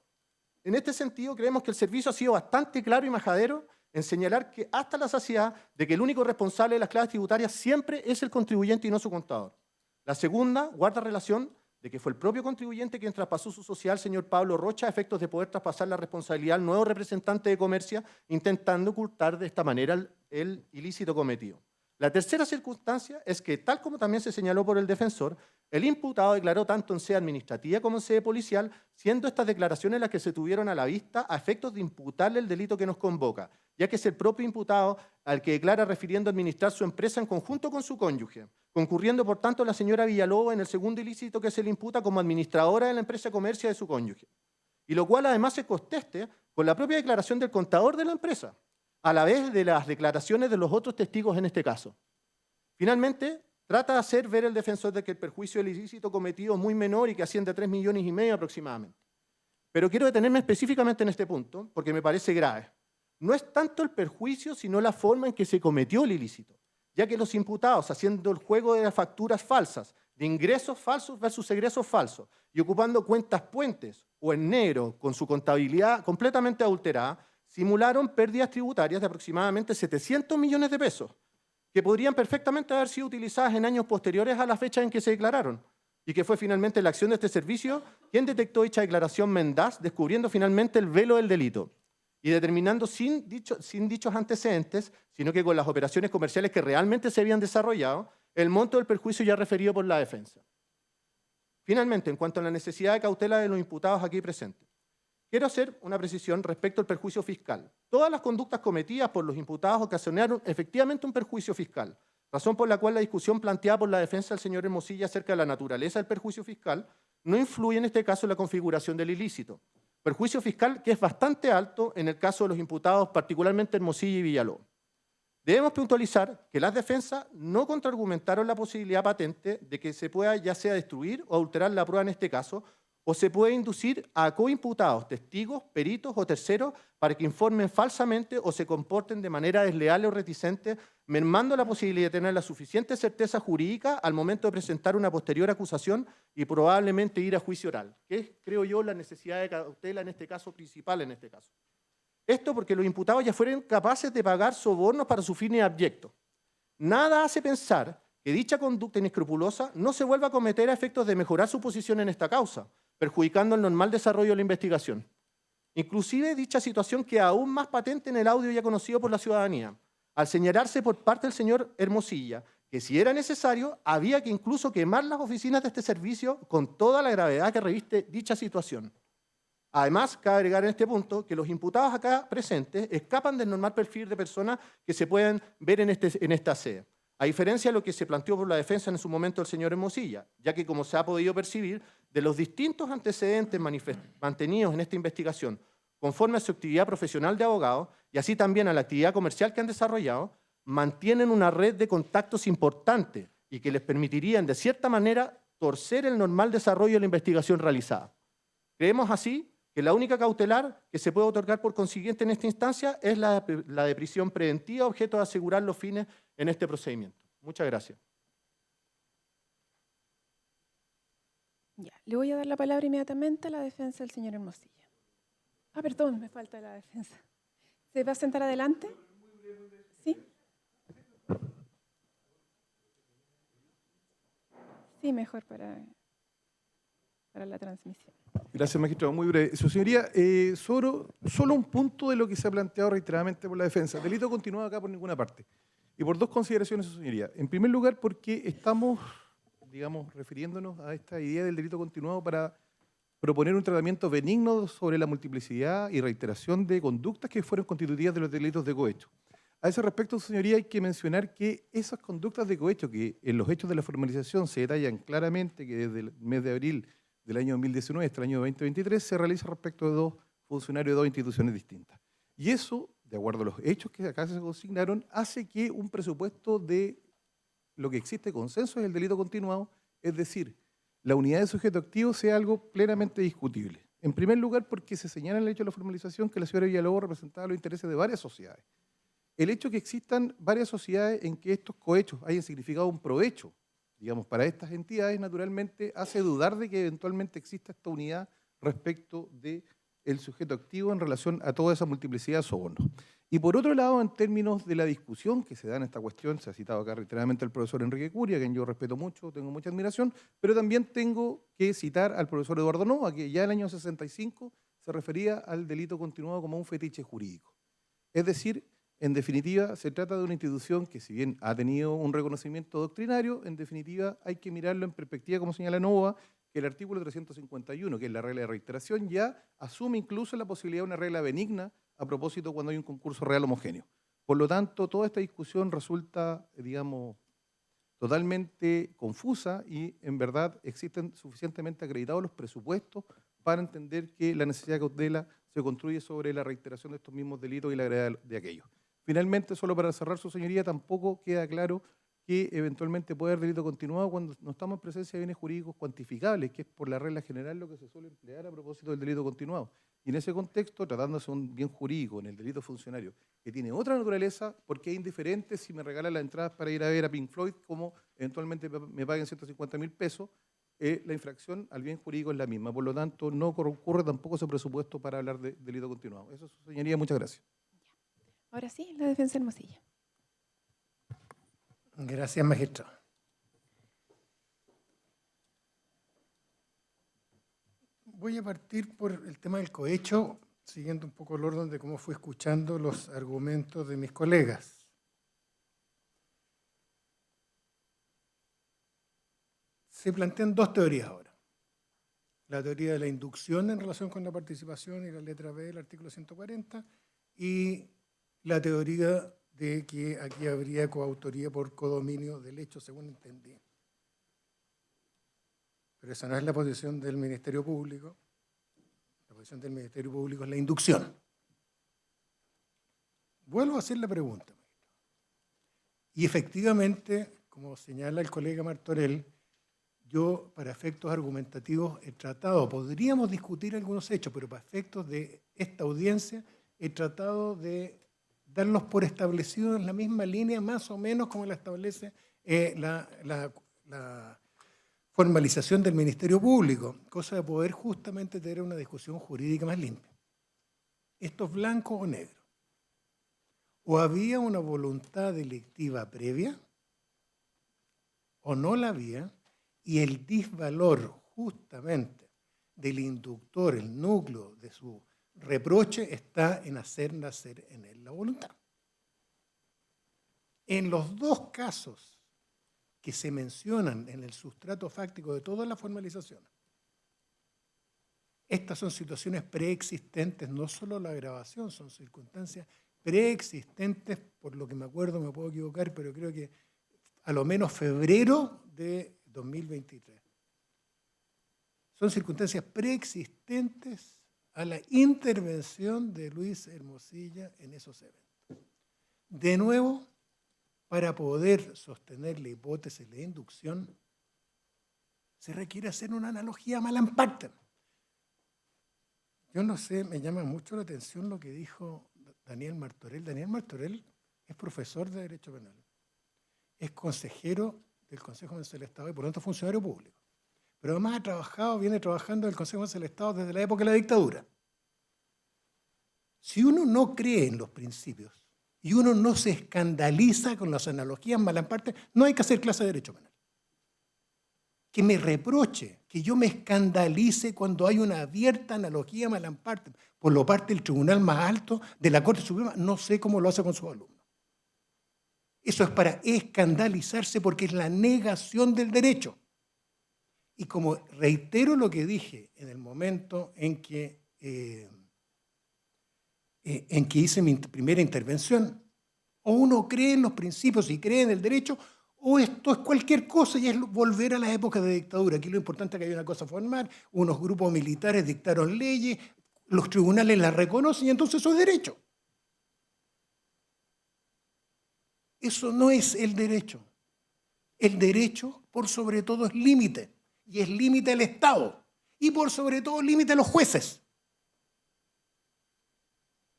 En este sentido, creemos que el servicio ha sido bastante claro y majadero en señalar que hasta la saciedad de que el único responsable de las claves tributarias siempre es el contribuyente y no su contador. La segunda guarda relación de que fue el propio contribuyente quien traspasó su sociedad al señor Pablo Rocha a efectos de poder traspasar la responsabilidad al nuevo representante de Comercia, intentando ocultar de esta manera el ilícito cometido. La tercera circunstancia es que, tal como también se señaló por el defensor, el imputado declaró tanto en sede administrativa como en sede policial, siendo estas declaraciones las que se tuvieron a la vista a efectos de imputarle el delito que nos convoca, ya que es el propio imputado al que declara refiriendo a administrar su empresa en conjunto con su cónyuge, concurriendo por tanto la señora Villalobos en el segundo ilícito que se le imputa como administradora de la empresa Comercia de su cónyuge, y lo cual además se conteste con la propia declaración del contador de la empresa, a la vez de las declaraciones de los otros testigos en este caso. Finalmente, trata de hacer ver el defensor de que el perjuicio del ilícito cometido es muy menor y que asciende a 3,5 millones aproximadamente. Pero quiero detenerme específicamente en este punto, porque me parece grave. No es tanto el perjuicio, sino la forma en que se cometió el ilícito, ya que los imputados, haciendo el juego de las facturas falsas, de ingresos falsos versus egresos falsos, y ocupando cuentas puentes o en negro con su contabilidad completamente adulterada, simularon pérdidas tributarias de aproximadamente 700 millones de pesos, que podrían perfectamente haber sido utilizadas en años posteriores a la fecha en que se declararon, y que fue finalmente la acción de este servicio quien detectó dicha declaración mendaz, descubriendo finalmente el velo del delito y determinando sin dichos antecedentes, sino que con las operaciones comerciales que realmente se habían desarrollado, el monto del perjuicio ya referido por la defensa. Finalmente, en cuanto a la necesidad de cautela de los imputados aquí presentes, quiero hacer una precisión respecto al perjuicio fiscal. Todas las conductas cometidas por los imputados ocasionaron efectivamente un perjuicio fiscal, razón por la cual la discusión planteada por la defensa del señor Hermosilla acerca de la naturaleza del perjuicio fiscal no influye en este caso en la configuración del ilícito. Perjuicio fiscal que es bastante alto en el caso de los imputados, particularmente Hermosilla y Villalobos. Debemos puntualizar que las defensas no contraargumentaron la posibilidad patente de que se pueda ya sea destruir o adulterar la prueba en este caso, o se puede inducir a coimputados, testigos, peritos o terceros para que informen falsamente o se comporten de manera desleal o reticente, mermando la posibilidad de tener la suficiente certeza jurídica al momento de presentar una posterior acusación y probablemente ir a juicio oral, que es, creo yo, la necesidad de cautela en este caso, principal en este caso. Esto porque los imputados ya fueron capaces de pagar sobornos para sus fines abyectos. Nada hace pensar que dicha conducta inescrupulosa no se vuelva a cometer a efectos de mejorar su posición en esta causa, perjudicando el normal desarrollo de la investigación. Inclusive dicha situación queda aún más patente en el audio ya conocido por la ciudadanía, al señalarse por parte del señor Hermosilla que si era necesario había que incluso quemar las oficinas de este servicio con toda la gravedad que reviste dicha situación. Además, cabe agregar en este punto que los imputados acá presentes escapan del normal perfil de personas que se pueden ver en esta sede, a diferencia de lo que se planteó por la defensa en su momento el señor Hermosilla, ya que como se ha podido percibir, de los distintos antecedentes mantenidos en esta investigación, conforme a su actividad profesional de abogado y así también a la actividad comercial que han desarrollado, mantienen una red de contactos importante y que les permitirían, de cierta manera, torcer el normal desarrollo de la investigación realizada. Creemos así que la única cautelar que se puede otorgar por consiguiente en esta instancia es la de prisión preventiva, objeto de asegurar los fines en este procedimiento. Muchas gracias. Ya, le voy a dar la palabra inmediatamente a la defensa del señor Hermosilla. Ah, perdón, me falta la defensa. ¿Se va a sentar adelante? ¿Sí? Sí, mejor para la transmisión. Gracias, magistrado. Muy breve. Su señoría, solo un punto de lo que se ha planteado reiteradamente por la defensa. Delito continuado acá por ninguna parte. Y por dos consideraciones, su señoría. En primer lugar, porque estamos, digamos, refiriéndonos a esta idea del delito continuado para proponer un tratamiento benigno sobre la multiplicidad y reiteración de conductas que fueron constitutivas de los delitos de cohecho. A ese respecto, su señoría, hay que mencionar que esas conductas de cohecho que en los hechos de la formalización se detallan claramente que desde el mes de abril del año 2019 hasta el año 2023 se realiza respecto de dos funcionarios de dos instituciones distintas. Y eso, de acuerdo a los hechos que acá se consignaron, hace que un presupuesto de lo que existe consenso es el delito continuado, es decir, la unidad de sujeto activo sea algo plenamente discutible. En primer lugar, porque se señala en el hecho de la formalización que la señora Villalobos representaba los intereses de varias sociedades. El hecho de que existan varias sociedades en que estos cohechos hayan significado un provecho, digamos, para estas entidades, naturalmente hace dudar de que eventualmente exista esta unidad respecto del sujeto activo en relación a toda esa multiplicidad de sobornos. Y por otro lado, en términos de la discusión que se da en esta cuestión, se ha citado acá reiteradamente al profesor Enrique Curia, a quien yo respeto mucho, tengo mucha admiración, pero también tengo que citar al profesor Eduardo Nova, que ya en el año 65 se refería al delito continuado como un fetiche jurídico. Es decir, en definitiva, se trata de una institución que, si bien ha tenido un reconocimiento doctrinario, en definitiva hay que mirarlo en perspectiva, como señala Nova, que el artículo 351, que es la regla de reiteración, ya asume incluso la posibilidad de una regla benigna a propósito cuando hay un concurso real homogéneo. Por lo tanto, toda esta discusión resulta, digamos, totalmente confusa y, en verdad, existen suficientemente acreditados los presupuestos para entender que la necesidad de cautela se construye sobre la reiteración de estos mismos delitos y la gravedad de aquellos. Finalmente, solo para cerrar, su señoría, tampoco queda claro que eventualmente puede haber delito continuado cuando no estamos en presencia de bienes jurídicos cuantificables, que es por la regla general lo que se suele emplear a propósito del delito continuado. Y en ese contexto, tratándose de un bien jurídico en el delito funcionario que tiene otra naturaleza, porque es indiferente si me regalan las entradas para ir a ver a Pink Floyd, como eventualmente me paguen 150.000 pesos, la infracción al bien jurídico es la misma. Por lo tanto, no ocurre tampoco ese presupuesto para hablar de delito continuado. Eso, su señoría, muchas gracias. Ahora sí, la defensa Hermosilla. Gracias, magistrado. Voy a partir por el tema del cohecho, siguiendo un poco el orden de cómo fui escuchando los argumentos de mis colegas. Se plantean dos teorías ahora. La teoría de la inducción en relación con la participación y la letra B del artículo 140 y la teoría de que aquí habría coautoría por codominio del hecho, según entendí. Pero esa no es la posición del Ministerio Público. La posición del Ministerio Público es la inducción. Vuelvo a hacer la pregunta. Y efectivamente, como señala el colega Martorell, yo, para efectos argumentativos, he tratado, podríamos discutir algunos hechos, pero para efectos de esta audiencia, he tratado de darlos por establecidos en la misma línea, más o menos como la establece la formalización del Ministerio Público, cosa de poder justamente tener una discusión jurídica más limpia. ¿Esto es blanco o negro? ¿O había una voluntad delictiva previa? ¿O no la había? Y el disvalor justamente del inductor, el núcleo de su reproche, está en hacer nacer en él la voluntad. En los dos casos que se mencionan en el sustrato fáctico de toda la formalización, estas son situaciones preexistentes, no solo la grabación, son circunstancias preexistentes, por lo que me acuerdo, me puedo equivocar, pero creo que a lo menos febrero de 2023. Son circunstancias preexistentes a la intervención de Luis Hermosilla en esos eventos. De nuevo, para poder sostener la hipótesis de inducción, se requiere hacer una analogía malamparte. Yo no sé, me llama mucho la atención lo que dijo Daniel Martorell. Daniel Martorell es profesor de Derecho Penal, es consejero del Consejo Nacional del Estado y por lo tanto funcionario público. Pero además viene trabajando en el Consejo Nacional del Estado desde la época de la dictadura. Si uno no cree en los principios y uno no se escandaliza con las analogías malamparte, no hay que hacer clase de Derecho Penal. Que me reproche, que yo me escandalice cuando hay una abierta analogía malamparte por lo parte del tribunal más alto de la Corte Suprema, no sé cómo lo hace con sus alumnos. Eso es para escandalizarse porque es la negación del derecho. Y como reitero lo que dije en el momento en que hice mi primera intervención, o uno cree en los principios y cree en el derecho, o esto es cualquier cosa y es volver a la época de dictadura. Aquí lo importante es que hay una cosa formal, unos grupos militares dictaron leyes, los tribunales las reconocen y entonces eso es derecho. Eso no es el derecho. El derecho, por sobre todo, es límite. Y es límite el Estado. Y por sobre todo, límite los jueces.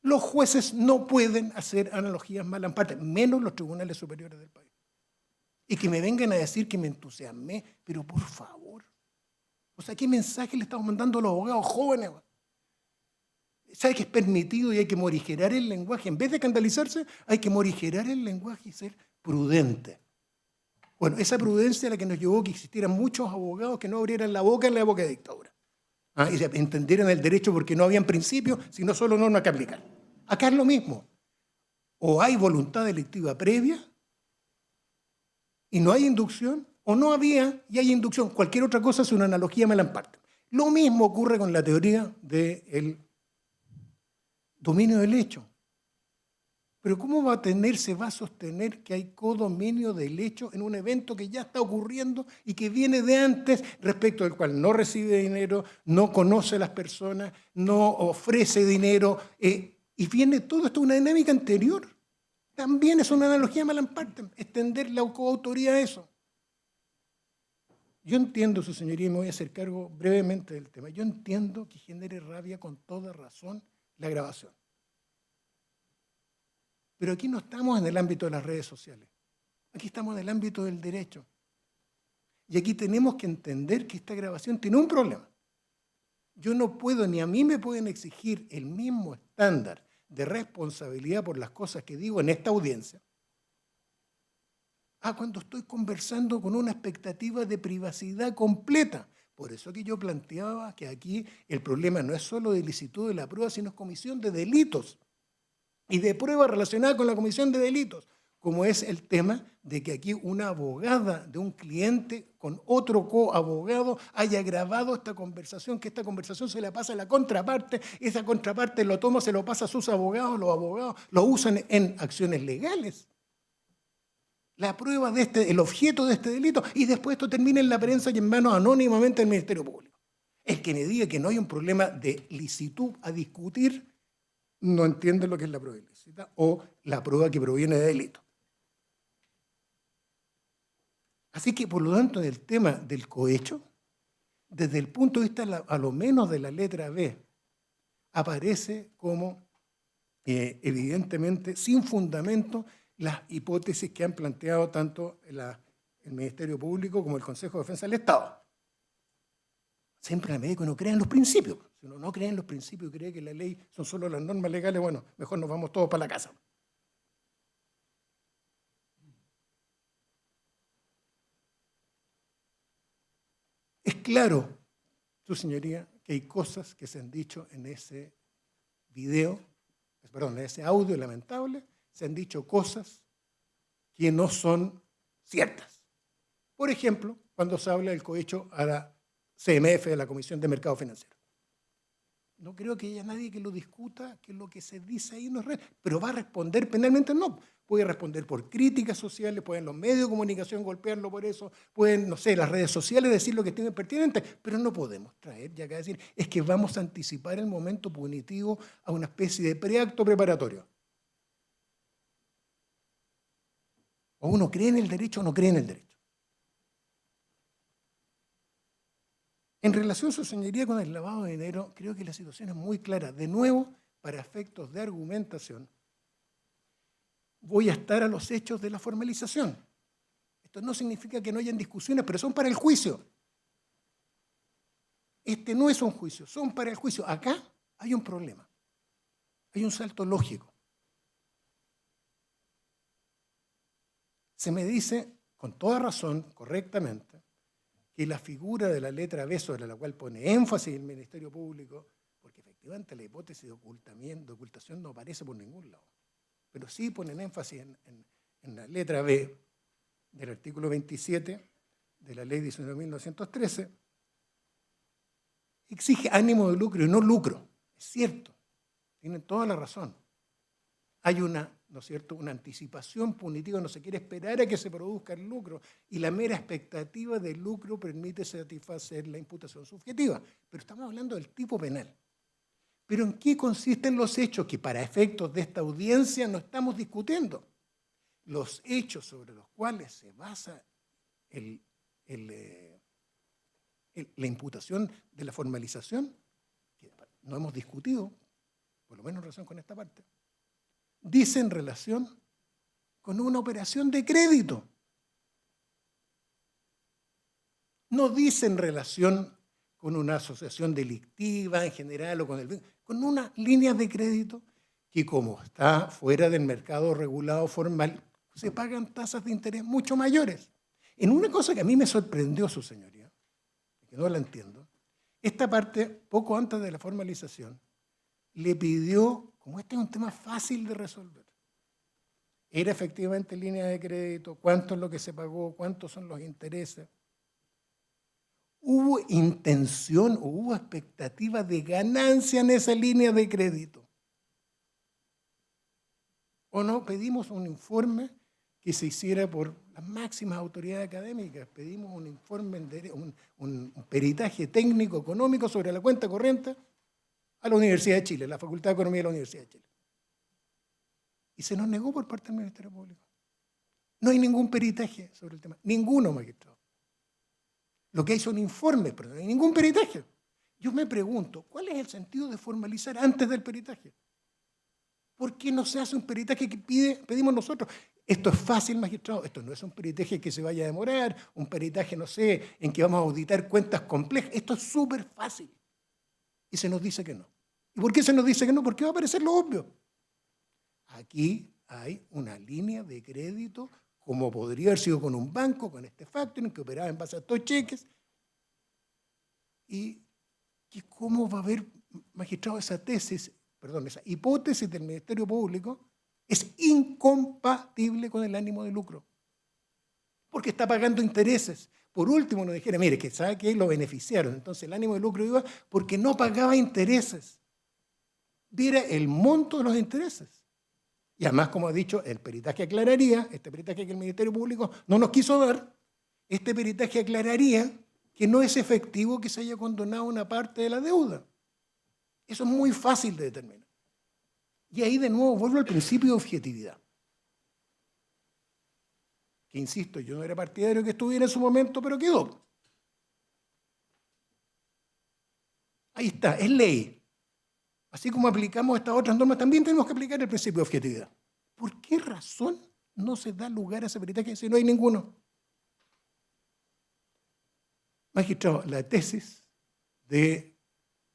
Los jueces no pueden hacer analogías malamparte, menos los tribunales superiores del país. Y que me vengan a decir que me entusiasmé, pero por favor. O sea, ¿qué mensaje le estamos mandando a los abogados jóvenes? ¿Sabe que es permitido y hay que morigerar el lenguaje? En vez de escandalizarse, hay que morigerar el lenguaje y ser prudente. Bueno, esa prudencia es la que nos llevó a que existieran muchos abogados que no abrieran la boca en la época de dictadura. Y se entendieran el derecho porque no habían principios, sino solo normas que aplicar. Acá es lo mismo. O hay voluntad delictiva previa y no hay inducción, o no había y hay inducción. Cualquier otra cosa es una analogía malamparte. Lo mismo ocurre con la teoría del dominio del hecho. Pero ¿cómo se va a sostener que hay codominio del hecho en un evento que ya está ocurriendo y que viene de antes, respecto del cual no recibe dinero, no conoce a las personas, no ofrece dinero, y viene todo esto de una dinámica anterior? También es una analogía malamparte, extender la coautoría a eso. Yo entiendo, su señoría, y me voy a hacer cargo brevemente del tema, yo entiendo que genere rabia con toda razón la grabación. Pero aquí no estamos en el ámbito de las redes sociales. Aquí estamos en el ámbito del derecho. Y aquí tenemos que entender que esta grabación tiene un problema. Yo no puedo, ni a mí me pueden exigir el mismo estándar de responsabilidad por las cosas que digo en esta audiencia, cuando estoy conversando con una expectativa de privacidad completa. Por eso que yo planteaba que aquí el problema no es solo de ilicitud de la prueba, sino es comisión de delitos y de pruebas relacionadas con la comisión de delitos, como es el tema de que aquí una abogada de un cliente con otro coabogado haya grabado esta conversación, que esta conversación se la pasa a la contraparte, esa contraparte lo toma, se lo pasa a sus abogados, los abogados lo usan en acciones legales. La prueba de el objeto de este delito, y después esto termina en la prensa y en manos anónimamente del Ministerio Público. El que me diga que no hay un problema de licitud a discutir, no entiende lo que es la prueba ilícita o la prueba que proviene de delito. Así que, por lo tanto, en el tema del cohecho, desde el punto de vista, a lo menos de la letra B, aparece como, evidentemente, sin fundamento, las hipótesis que han planteado tanto el Ministerio Público como el Consejo de Defensa del Estado. Siempre en la medida que uno crea en los principios. Si uno no cree en los principios y cree que la ley son solo las normas legales, bueno, mejor nos vamos todos para la casa. Es claro, su señoría, que hay cosas que se han dicho en ese en ese audio lamentable, se han dicho cosas que no son ciertas. Por ejemplo, cuando se habla del cohecho a la CMF, de la Comisión de Mercado Financiero. No creo que haya nadie que lo discuta, que lo que se dice ahí no es real, pero va a responder penalmente, no. Puede responder por críticas sociales, pueden los medios de comunicación golpearlo por eso, pueden, no sé, las redes sociales decir lo que estime pertinente, pero no podemos traer ya acá decir, es que vamos a anticipar el momento punitivo a una especie de preacto preparatorio. O uno cree en el derecho o no cree en el derecho. En relación, su señoría, con el lavado de dinero, creo que la situación es muy clara. De nuevo, para efectos de argumentación, voy a estar a los hechos de la formalización. Esto no significa que no hayan discusiones, pero son para el juicio. Este no es un juicio, son para el juicio. Acá hay un problema, hay un salto lógico. Se me dice, con toda razón, correctamente, que la figura de la letra B, sobre la cual pone énfasis el Ministerio Público, porque efectivamente la hipótesis de ocultación no aparece por ningún lado, pero sí ponen énfasis en la letra B del artículo 27 de la ley 19.913, exige ánimo de lucro y no lucro. Es cierto, tienen toda la razón. Hay una, ¿no es cierto?, una anticipación punitiva, no se quiere esperar a que se produzca el lucro, y la mera expectativa de lucro permite satisfacer la imputación subjetiva. Pero estamos hablando del tipo penal. ¿Pero en qué consisten los hechos que para efectos de esta audiencia no estamos discutiendo? Los hechos sobre los cuales se basa la imputación de la formalización, que no hemos discutido, por lo menos en relación con esta parte, dice en relación con una operación de crédito. No dice en relación con una asociación delictiva en general o con una línea de crédito que, como está fuera del mercado regulado formal, se pagan tasas de interés mucho mayores. En una cosa que a mí me sorprendió, su señoría, que no la entiendo, esta parte, poco antes de la formalización, le pidió, como este es un tema fácil de resolver, era efectivamente línea de crédito, cuánto es lo que se pagó, cuántos son los intereses. ¿Hubo intención o hubo expectativa de ganancia en esa línea de crédito? ¿O no? Pedimos un informe que se hiciera por las máximas autoridades académicas. Pedimos un informe, un peritaje técnico económico sobre la cuenta corriente a la Universidad de Chile, la Facultad de Economía de la Universidad de Chile. Y se nos negó por parte del Ministerio Público. No hay ningún peritaje sobre el tema, ninguno, magistrado. Lo que hay son informes, pero no hay ningún peritaje. Yo me pregunto, ¿cuál es el sentido de formalizar antes del peritaje? ¿Por qué no se hace un peritaje que pedimos nosotros? Esto es fácil, magistrado. Esto no es un peritaje que se vaya a demorar, un peritaje, no sé, en que vamos a auditar cuentas complejas. Esto es súper fácil. Y se nos dice que no. ¿Y por qué se nos dice que no? Porque va a aparecer lo obvio. Aquí hay una línea de crédito, como podría haber sido con un banco, con este factoring, que operaba en base a estos cheques. Y que cómo va a haber, magistrado, esa hipótesis del Ministerio Público es incompatible con el ánimo de lucro. Porque está pagando intereses. Por último, nos dijera, mire, que sabe que lo beneficiaron. Entonces el ánimo de lucro iba porque no pagaba intereses. Viera el monto de los intereses. Y además, como ha dicho, el peritaje aclararía, este peritaje que el Ministerio Público no nos quiso dar, este peritaje aclararía que no es efectivo que se haya condonado una parte de la deuda. Eso es muy fácil de determinar. Y ahí de nuevo vuelvo al principio de objetividad. Que insisto, yo no era partidario que estuviera en su momento, pero quedó. Ahí está, es ley. Así como aplicamos estas otras normas, también tenemos que aplicar el principio de objetividad. ¿Por qué razón no se da lugar a ese peritaje si no hay ninguno? Magistrado, la tesis del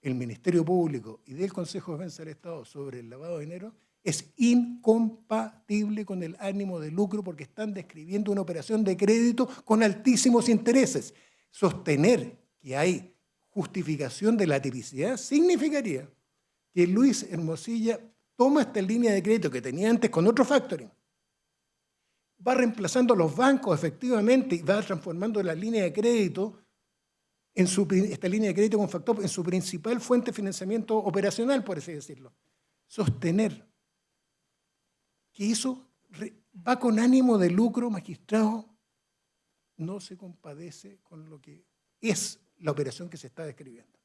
Ministerio Público y del Consejo de Defensa del Estado sobre el lavado de dinero es incompatible con el ánimo de lucro porque están describiendo una operación de crédito con altísimos intereses. Sostener que hay justificación de la tipicidad significaría que Luis Hermosilla toma esta línea de crédito que tenía antes con otro factoring, va reemplazando a los bancos efectivamente y va transformando la línea de crédito esta línea de crédito con Factop en su principal fuente de financiamiento operacional, por así decirlo. Sostener que eso va con ánimo de lucro, magistrado, no se compadece con lo que es la operación que se está describiendo.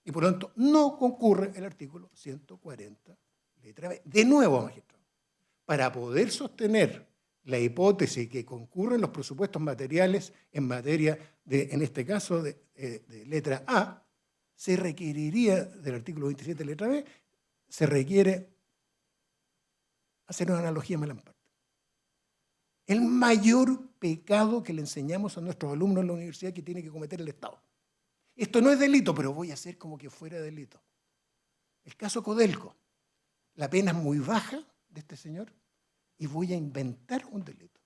Y por lo tanto, no concurre el artículo 140, letra B. De nuevo, magistrado, para poder sostener la hipótesis que concurren los presupuestos materiales en materia de, en este caso, de letra A, se requeriría, del artículo 27, letra B, se requiere hacer una analogía Malamparte. El mayor pecado que le enseñamos a nuestros alumnos en la universidad que tiene que cometer el Estado. Esto no es delito, pero voy a hacer como que fuera delito. El caso Codelco. La pena es muy baja de este señor y voy a inventar un delito.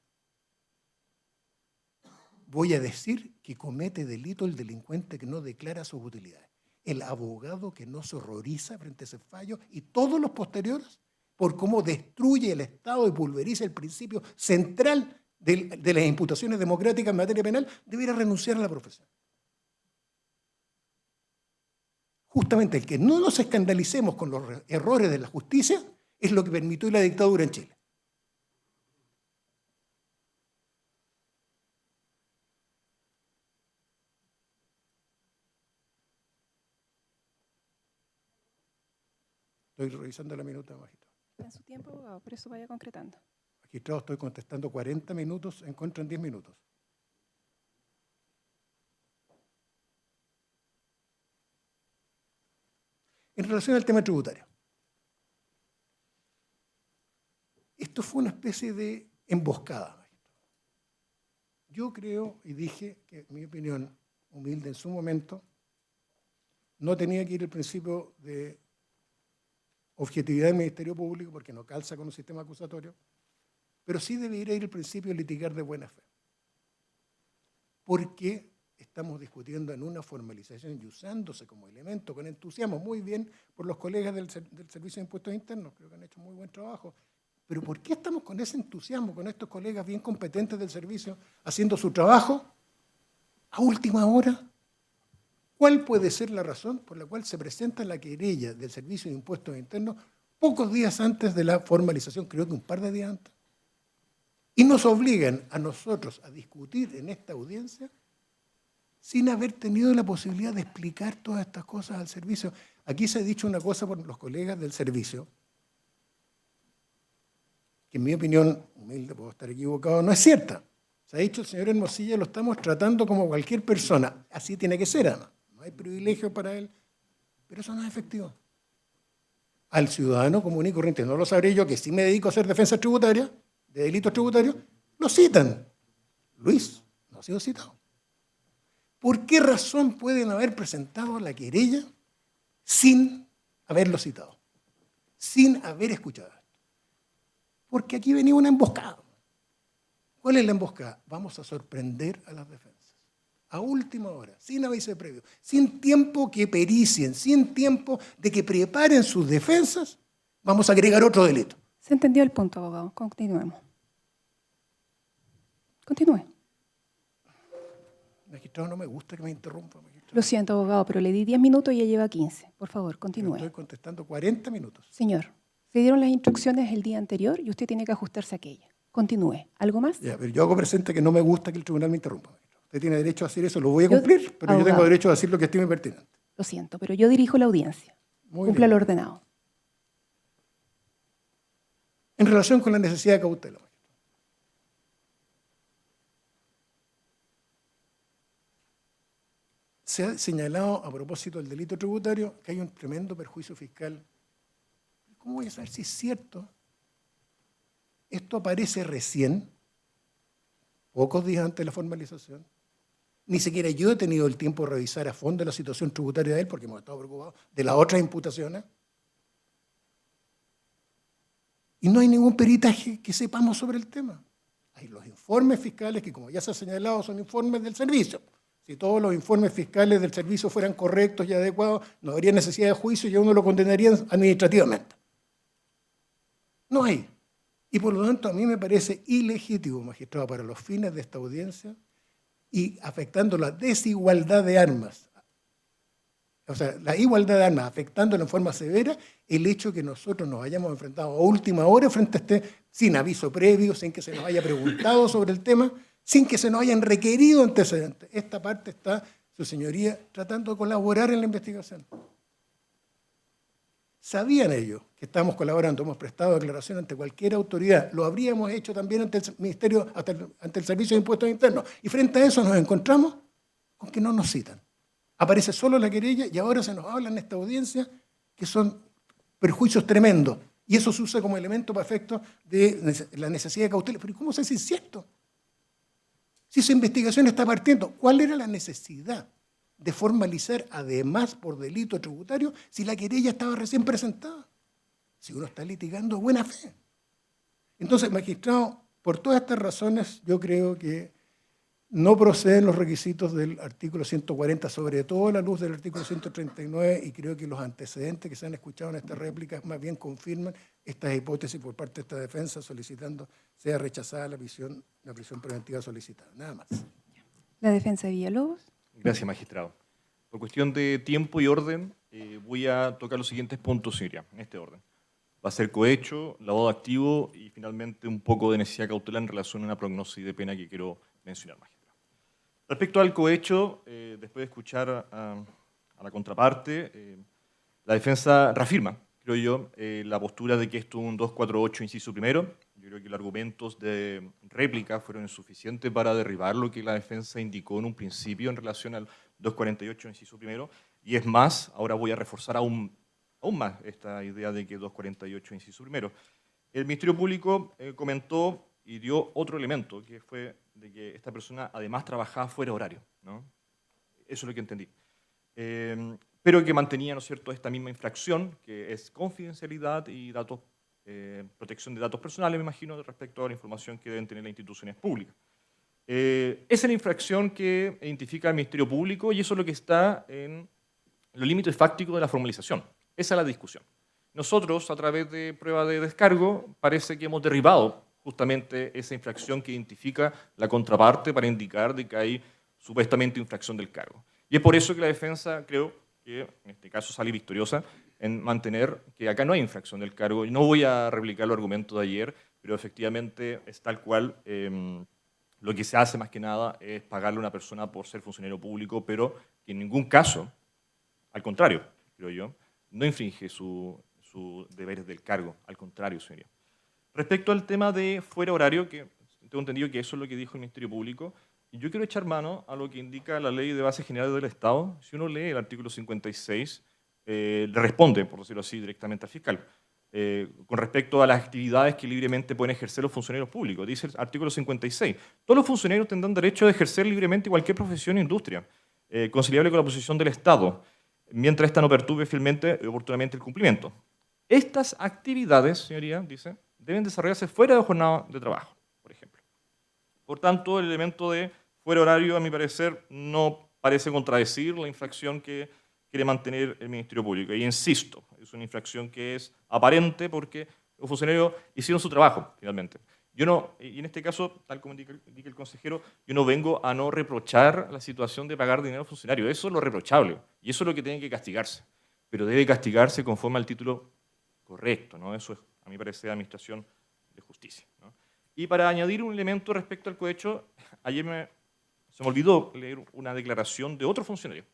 Voy a decir que comete delito el delincuente que no declara sus utilidades. El abogado que no se horroriza frente a ese fallo y todos los posteriores por cómo destruye el Estado y pulveriza el principio central de las imputaciones democráticas en materia penal, debiera renunciar a la profesión. Justamente el que no nos escandalicemos con los errores de la justicia es lo que permitió la dictadura en Chile. Estoy revisando la minuta, magistrado. Está en su tiempo, abogado, por eso vaya concretando. Magistrado, estoy contestando 40 minutos en contra en 10 minutos. En relación al tema tributario. Esto fue una especie de emboscada, magistrado. Yo creo y dije que, en mi opinión humilde en su momento, no tenía que ir el principio de objetividad del Ministerio Público porque no calza con un sistema acusatorio, pero sí debería ir el principio de litigar de buena fe. Porque estamos discutiendo en una formalización y usándose como elemento con entusiasmo muy bien por los colegas del Servicio de Impuestos Internos, creo que han hecho muy buen trabajo. Pero ¿por qué estamos con ese entusiasmo, con estos colegas bien competentes del servicio, haciendo su trabajo a última hora? ¿Cuál puede ser la razón por la cual se presenta la querella del Servicio de Impuestos Internos pocos días antes de la formalización, creo que un par de días antes? Y nos obligan a nosotros a discutir en esta audiencia sin haber tenido la posibilidad de explicar todas estas cosas al servicio. Aquí se ha dicho una cosa por los colegas del servicio, que en mi opinión, humilde, puedo estar equivocado, no es cierta. Se ha dicho, el señor Hermosilla lo estamos tratando como cualquier persona. Así tiene que ser, además. No hay privilegio para él, pero eso no es efectivo. Al ciudadano común y corriente, no lo sabré yo, que sí me dedico a hacer defensa tributaria, de delitos tributarios, lo citan. Luis no ha sido citado. ¿Por qué razón pueden haber presentado la querella sin haberlo citado? Sin haber escuchado esto. Porque aquí venía una emboscada. ¿Cuál es la emboscada? Vamos a sorprender a las defensas. A última hora, sin aviso previo, sin tiempo que pericien, sin tiempo de que preparen sus defensas, vamos a agregar otro delito. Se entendió el punto, abogado. Continuemos. Continúe. Magistrado, no me gusta que me interrumpa, magistrado. Lo siento, abogado, pero le di 10 minutos y ya lleva 15. Por favor, Yo continúe. estoy contestando 40 minutos. Señor, se dieron las instrucciones el día anterior y usted tiene que ajustarse a aquella. Continúe. ¿Algo más? Ya, pero yo hago presente que no me gusta que el tribunal me interrumpa, magistrado. Usted tiene derecho a hacer eso, lo voy a Yo- cumplir, pero yo tengo abogado. derecho a decir lo que estime pertinente. Lo siento, pero yo dirijo la audiencia. Muy Cumpla bien. lo ordenado. En relación con la necesidad de cautela, magistrado. Se ha señalado a propósito del delito tributario que hay un tremendo perjuicio fiscal. ¿Cómo voy a saber si es cierto? Esto aparece recién, pocos días antes de la formalización. Ni siquiera yo he tenido el tiempo de revisar a fondo la situación tributaria de él, porque hemos estado preocupados de las otras imputaciones. Y no hay ningún peritaje que sepamos sobre el tema. Hay los informes fiscales que, como ya se ha señalado, son informes del servicio. Si todos los informes fiscales del servicio fueran correctos y adecuados, no habría necesidad de juicio y a uno lo condenarían administrativamente. No hay. Y por lo tanto, a mí me parece ilegítimo, magistrado, para los fines de esta audiencia y afectando la desigualdad de armas, o sea, la igualdad de armas, afectándolo en forma severa, el hecho que nosotros nos hayamos enfrentado a última hora frente a sin aviso previo, sin que se nos haya preguntado sobre el tema, sin que se nos hayan requerido antecedentes. Esta parte está, su señoría, tratando de colaborar en la investigación. Sabían ellos que estábamos colaborando, hemos prestado declaración ante cualquier autoridad, lo habríamos hecho también ante el Ministerio, ante el Servicio de Impuestos Internos, y frente a eso nos encontramos con que no nos citan. Aparece solo la querella y ahora se nos habla en esta audiencia que son perjuicios tremendos, y eso se usa como elemento para efectos de la necesidad de cautela. Pero ¿cómo se hace cierto? Si esa investigación está partiendo, ¿cuál era la necesidad de formalizar además por delito tributario si la querella estaba recién presentada? Si uno está litigando de buena fe. Entonces, magistrado, por todas estas razones, yo creo que no proceden los requisitos del artículo 140, sobre todo a la luz del artículo 139, y creo que los antecedentes que se han escuchado en esta réplica más bien confirman estas hipótesis por parte de esta defensa, solicitando sea rechazada la prisión preventiva solicitada. Nada más. La defensa de Villalobos. Gracias, magistrado. Por cuestión de tiempo y orden, voy a tocar los siguientes puntos, señoría, en este orden. Va a ser cohecho, lavado de activo y finalmente un poco de necesidad cautelar en relación a una prognosis de pena que quiero mencionar, magistrado. Respecto al cohecho, después de escuchar a la contraparte, la defensa reafirma, creo yo, la postura de que esto es un 248, inciso primero. Yo creo que los argumentos de réplica fueron insuficientes para derribar lo que la defensa indicó en un principio en relación al 248, inciso primero. Y es más, ahora voy a reforzar aún más esta idea de que 248, inciso primero. El Ministerio Público comentó y dio otro elemento, que fue de que esta persona además trabajaba fuera de horario, ¿no? Eso es lo que entendí. Pero que mantenía, ¿no es cierto?, esta misma infracción, que es confidencialidad y datos, protección de datos personales, me imagino, respecto a la información que deben tener las instituciones públicas. Esa es la infracción que identifica el Ministerio Público y eso es lo que está en los límites fácticos de la formalización. Esa es la discusión. Nosotros, a través de prueba de descargo, parece que hemos derribado justamente esa infracción que identifica la contraparte para indicar de que hay supuestamente infracción del cargo. Y es por eso que la defensa, creo que en este caso sale victoriosa en mantener que acá no hay infracción del cargo. Y no voy a replicar los argumentos de ayer, pero efectivamente es tal cual. Lo que se hace más que nada es pagarle a una persona por ser funcionario público, pero que en ningún caso, al contrario, creo yo, no infringe sus deberes del cargo. Al contrario, señoría. Respecto al tema de fuera horario, que tengo entendido que eso es lo que dijo el Ministerio Público, y yo quiero echar mano a lo que indica la Ley de Bases Generales del Estado. Si uno lee el artículo 56, le responde, por decirlo así, directamente al fiscal. con respecto a las actividades que libremente pueden ejercer los funcionarios públicos. Dice el artículo 56. Todos los funcionarios tendrán derecho a ejercer libremente cualquier profesión o industria, conciliable con la posición del Estado, mientras ésta no perturbe fielmente y oportunamente el cumplimiento. Estas actividades, señoría, dice, deben desarrollarse fuera de jornada de trabajo, por ejemplo. Por tanto, el elemento de fuera horario, a mi parecer, no parece contradecir la infracción que quiere mantener el Ministerio Público. Y insisto, es una infracción que es aparente porque los funcionarios hicieron su trabajo, finalmente. Yo no, y en este caso, tal como indica el consejero, yo no vengo a no reprochar la situación de pagar dinero a funcionarios. Eso es lo reprochable y eso es lo que tiene que castigarse. Pero debe castigarse conforme al título correcto, ¿no? Eso es, a mi parecer, administración de justicia, ¿no? Y para añadir un elemento respecto al cohecho, ayer se me olvidó leer una declaración de otro funcionario,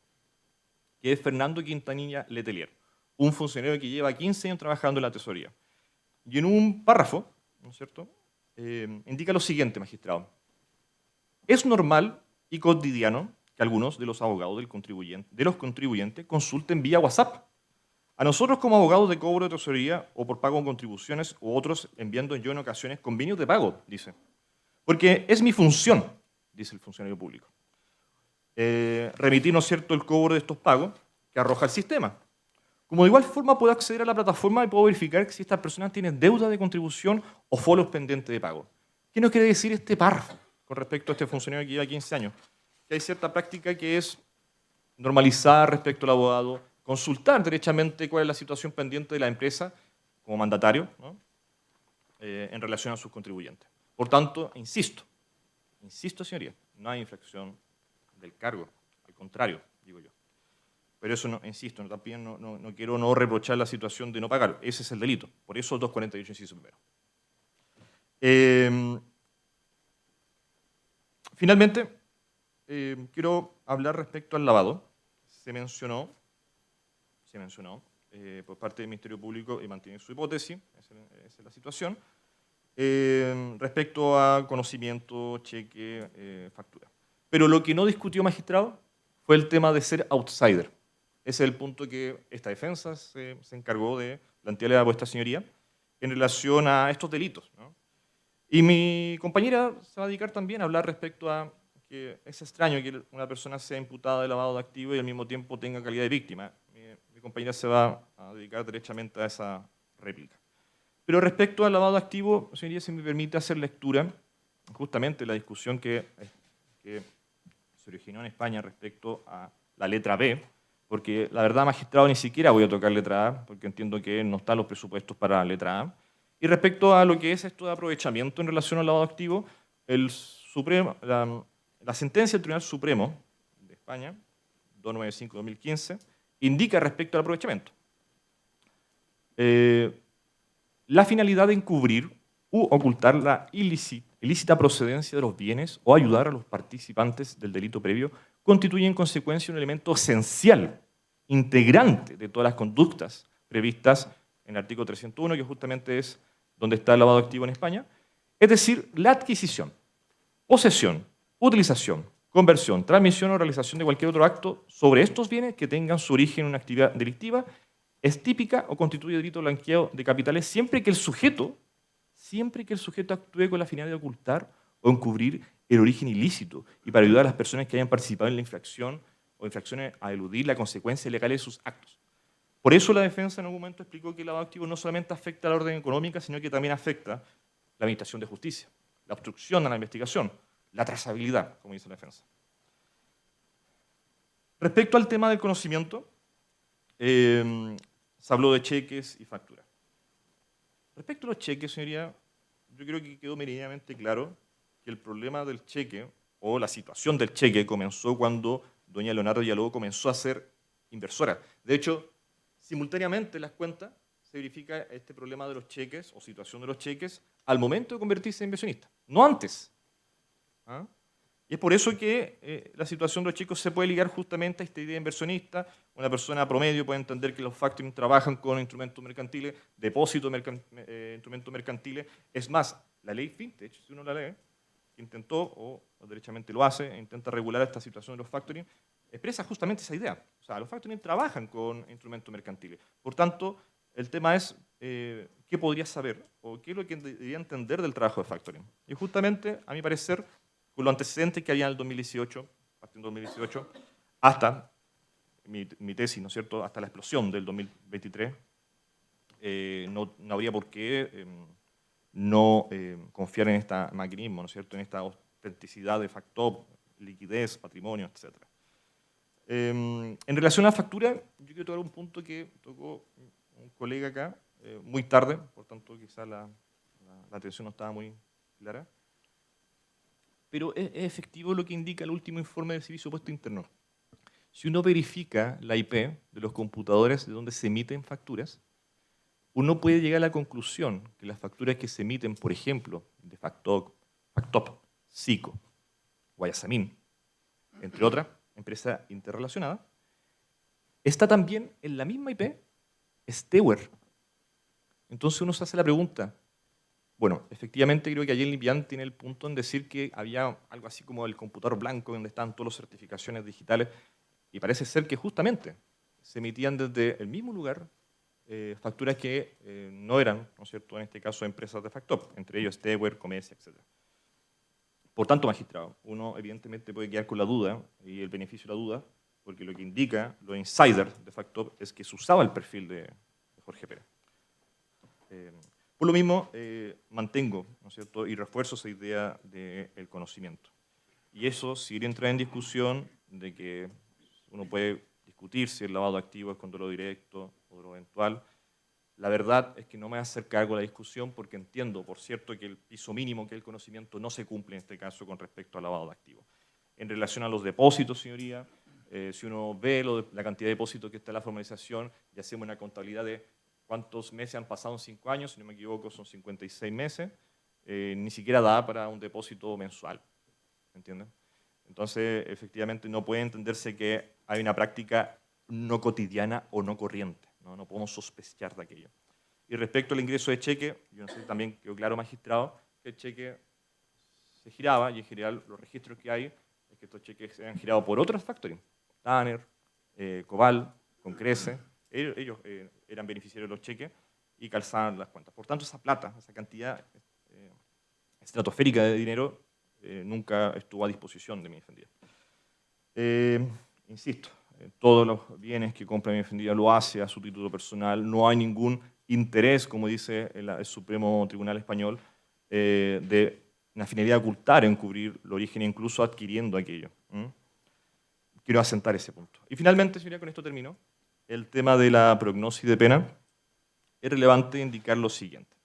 que es Fernando Quintanilla Letelier, un funcionario que lleva 15 años trabajando en la tesorería. Y en un párrafo, ¿no es cierto?, indica lo siguiente, magistrado. Es normal y cotidiano que algunos de los abogados de los contribuyentes consulten vía WhatsApp. A nosotros como abogados de cobro de tesorería o por pago con contribuciones u otros enviando yo en ocasiones convenios de pago, dice. Porque es mi función, dice el funcionario público, remitir, ¿no es cierto?, el cobro de estos pagos que arroja el sistema. Como de igual forma puedo acceder a la plataforma y puedo verificar si estas personas tienen deuda de contribución o foros pendientes de pago. ¿Qué nos quiere decir este párrafo con respecto a este funcionario que lleva 15 años? Que hay cierta práctica que es normalizar respecto al abogado, consultar derechamente cuál es la situación pendiente de la empresa como mandatario, ¿no?, en relación a sus contribuyentes. Por tanto, insisto, señoría, no hay infracción del cargo, al contrario, digo yo. Pero eso, no, insisto, también no quiero no reprochar la situación de no pagar. Ese es el delito. Por eso el 248, inciso primero. Finalmente, quiero hablar respecto al lavado. Se mencionó por parte del Ministerio Público y mantiene su hipótesis, esa es la situación, respecto a conocimiento, cheque, factura. Pero lo que no discutió, magistrado, fue el tema de ser outsider. Ese es el punto que esta defensa se encargó de plantearle a vuestra señoría en relación a estos delitos, ¿no? Y mi compañera se va a dedicar también a hablar respecto a que es extraño que una persona sea imputada de lavado de activos y al mismo tiempo tenga calidad de víctima. Mi compañera se va a dedicar derechamente a esa réplica. Pero respecto al lavado de activos, señoría, si me permite hacer lectura, justamente la discusión que se originó en España respecto a la letra B, porque la verdad, magistrado, ni siquiera voy a tocar letra A, porque entiendo que no están los presupuestos para la letra A. Y respecto a lo que es esto de aprovechamiento en relación al lavado de activos, la sentencia del Tribunal Supremo de España, 295-2015, indica respecto al aprovechamiento la finalidad de encubrir u ocultar la ilícita procedencia de los bienes o ayudar a los participantes del delito previo constituye en consecuencia un elemento esencial, integrante de todas las conductas previstas en el artículo 301, que justamente es donde está el lavado de activos en España, es decir, la adquisición, posesión, utilización, conversión, transmisión o realización de cualquier otro acto sobre estos bienes que tengan su origen en una actividad delictiva es típica o constituye delito blanqueo de capitales siempre que el sujeto actúe con la finalidad de ocultar o encubrir el origen ilícito y para ayudar a las personas que hayan participado en la infracción o infracciones a eludir la consecuencia legal de sus actos. Por eso la defensa en algún momento explicó que el lavado de activos no solamente afecta a la orden económica, sino que también afecta la administración de justicia, la obstrucción a la investigación, la trazabilidad, como dice la defensa. Respecto al tema del conocimiento, se habló de cheques y facturas. Respecto a los cheques, señoría, yo creo que quedó meridianamente claro que el problema del cheque o la situación del cheque comenzó cuando doña Leonardo Villalobos comenzó a ser inversora. De hecho, simultáneamente en las cuentas se verifica este problema de los cheques o situación de los cheques al momento de convertirse en inversionista, no antes. ¿Ah? Y es por eso que la situación de los chicos se puede ligar justamente a esta idea inversionista. Una persona promedio puede entender que los factoring trabajan con instrumentos mercantiles, depósitos instrumentos mercantiles. Es más, la ley Fintech, si uno la lee, que intentó, o derechamente lo hace, intenta regular esta situación de los factoring, expresa justamente esa idea. O sea, los factoring trabajan con instrumentos mercantiles. Por tanto, el tema es qué podría saber o qué es lo que debería entender del trabajo de factoring. Y justamente, a mi parecer, con los antecedentes que había en el 2018, partiendo del 2018, hasta mi tesis, ¿no es cierto?, hasta la explosión del 2023, no habría por qué no confiar en este maquinismo, ¿no es cierto?, en esta autenticidad de factor, liquidez, patrimonio, etc. En relación a la factura, yo quiero tocar un punto que tocó un colega acá, muy tarde, por tanto quizás la atención no estaba muy clara, pero es efectivo lo que indica el último informe del Servicio de Impuesto Interno. Si uno verifica la IP de los computadores de donde se emiten facturas, uno puede llegar a la conclusión que las facturas que se emiten, por ejemplo, de Factop, SICO, Guayasamín, entre otras empresas interrelacionadas, está también en la misma IP Steward. Entonces uno se hace la pregunta, bueno, efectivamente creo que ayer Lipian tiene el punto en decir que había algo así como el computador blanco donde están todas las certificaciones digitales, y parece ser que justamente se emitían desde el mismo lugar facturas que no eran, ¿no es cierto?, en este caso empresas de Factop, entre ellos Steward, Comesia, etc. Por tanto, magistrado, uno evidentemente puede quedar con la duda y el beneficio de la duda, porque lo que indica los insiders de Factop es que se usaba el perfil de Jorge Pérez. Por lo mismo, mantengo, ¿no es cierto?, y refuerzo esa idea del conocimiento. Y eso, si quiere entrar en discusión de que uno puede discutir si el lavado de activos es control directo o lo eventual, la verdad es que no me voy a hacer cargo de la discusión porque entiendo, por cierto, que el piso mínimo, que es el conocimiento, no se cumple en este caso con respecto al lavado de activos. En relación a los depósitos, señoría, si uno ve la cantidad de depósitos que está en la formalización y hacemos una contabilidad de cuántos meses han pasado en 5 años, si no me equivoco son 56 meses, ni siquiera da para un depósito mensual, ¿me entienden? Entonces, efectivamente, no puede entenderse que hay una práctica no cotidiana o no corriente. No podemos sospechar de aquello. Y respecto al ingreso de cheque, yo no sé, también quedó claro, magistrado, que el cheque se giraba y en general los registros que hay es que estos cheques se han girado por otros factoring. Tanner, Cobal, Concrece, ellos eran beneficiarios de los cheques y calzaban las cuentas. Por tanto, esa plata, esa cantidad estratosférica de dinero nunca estuvo a disposición de mi defendida. Insisto, todos los bienes que compra mi defendida lo hace a su título personal, no hay ningún interés, como dice el Supremo Tribunal Español, de una finalidad de ocultar, encubrir el origen, incluso adquiriendo aquello. Quiero asentar ese punto. Y finalmente, señoría, con esto termino, el tema de la prognosis de pena, es relevante indicar lo siguiente.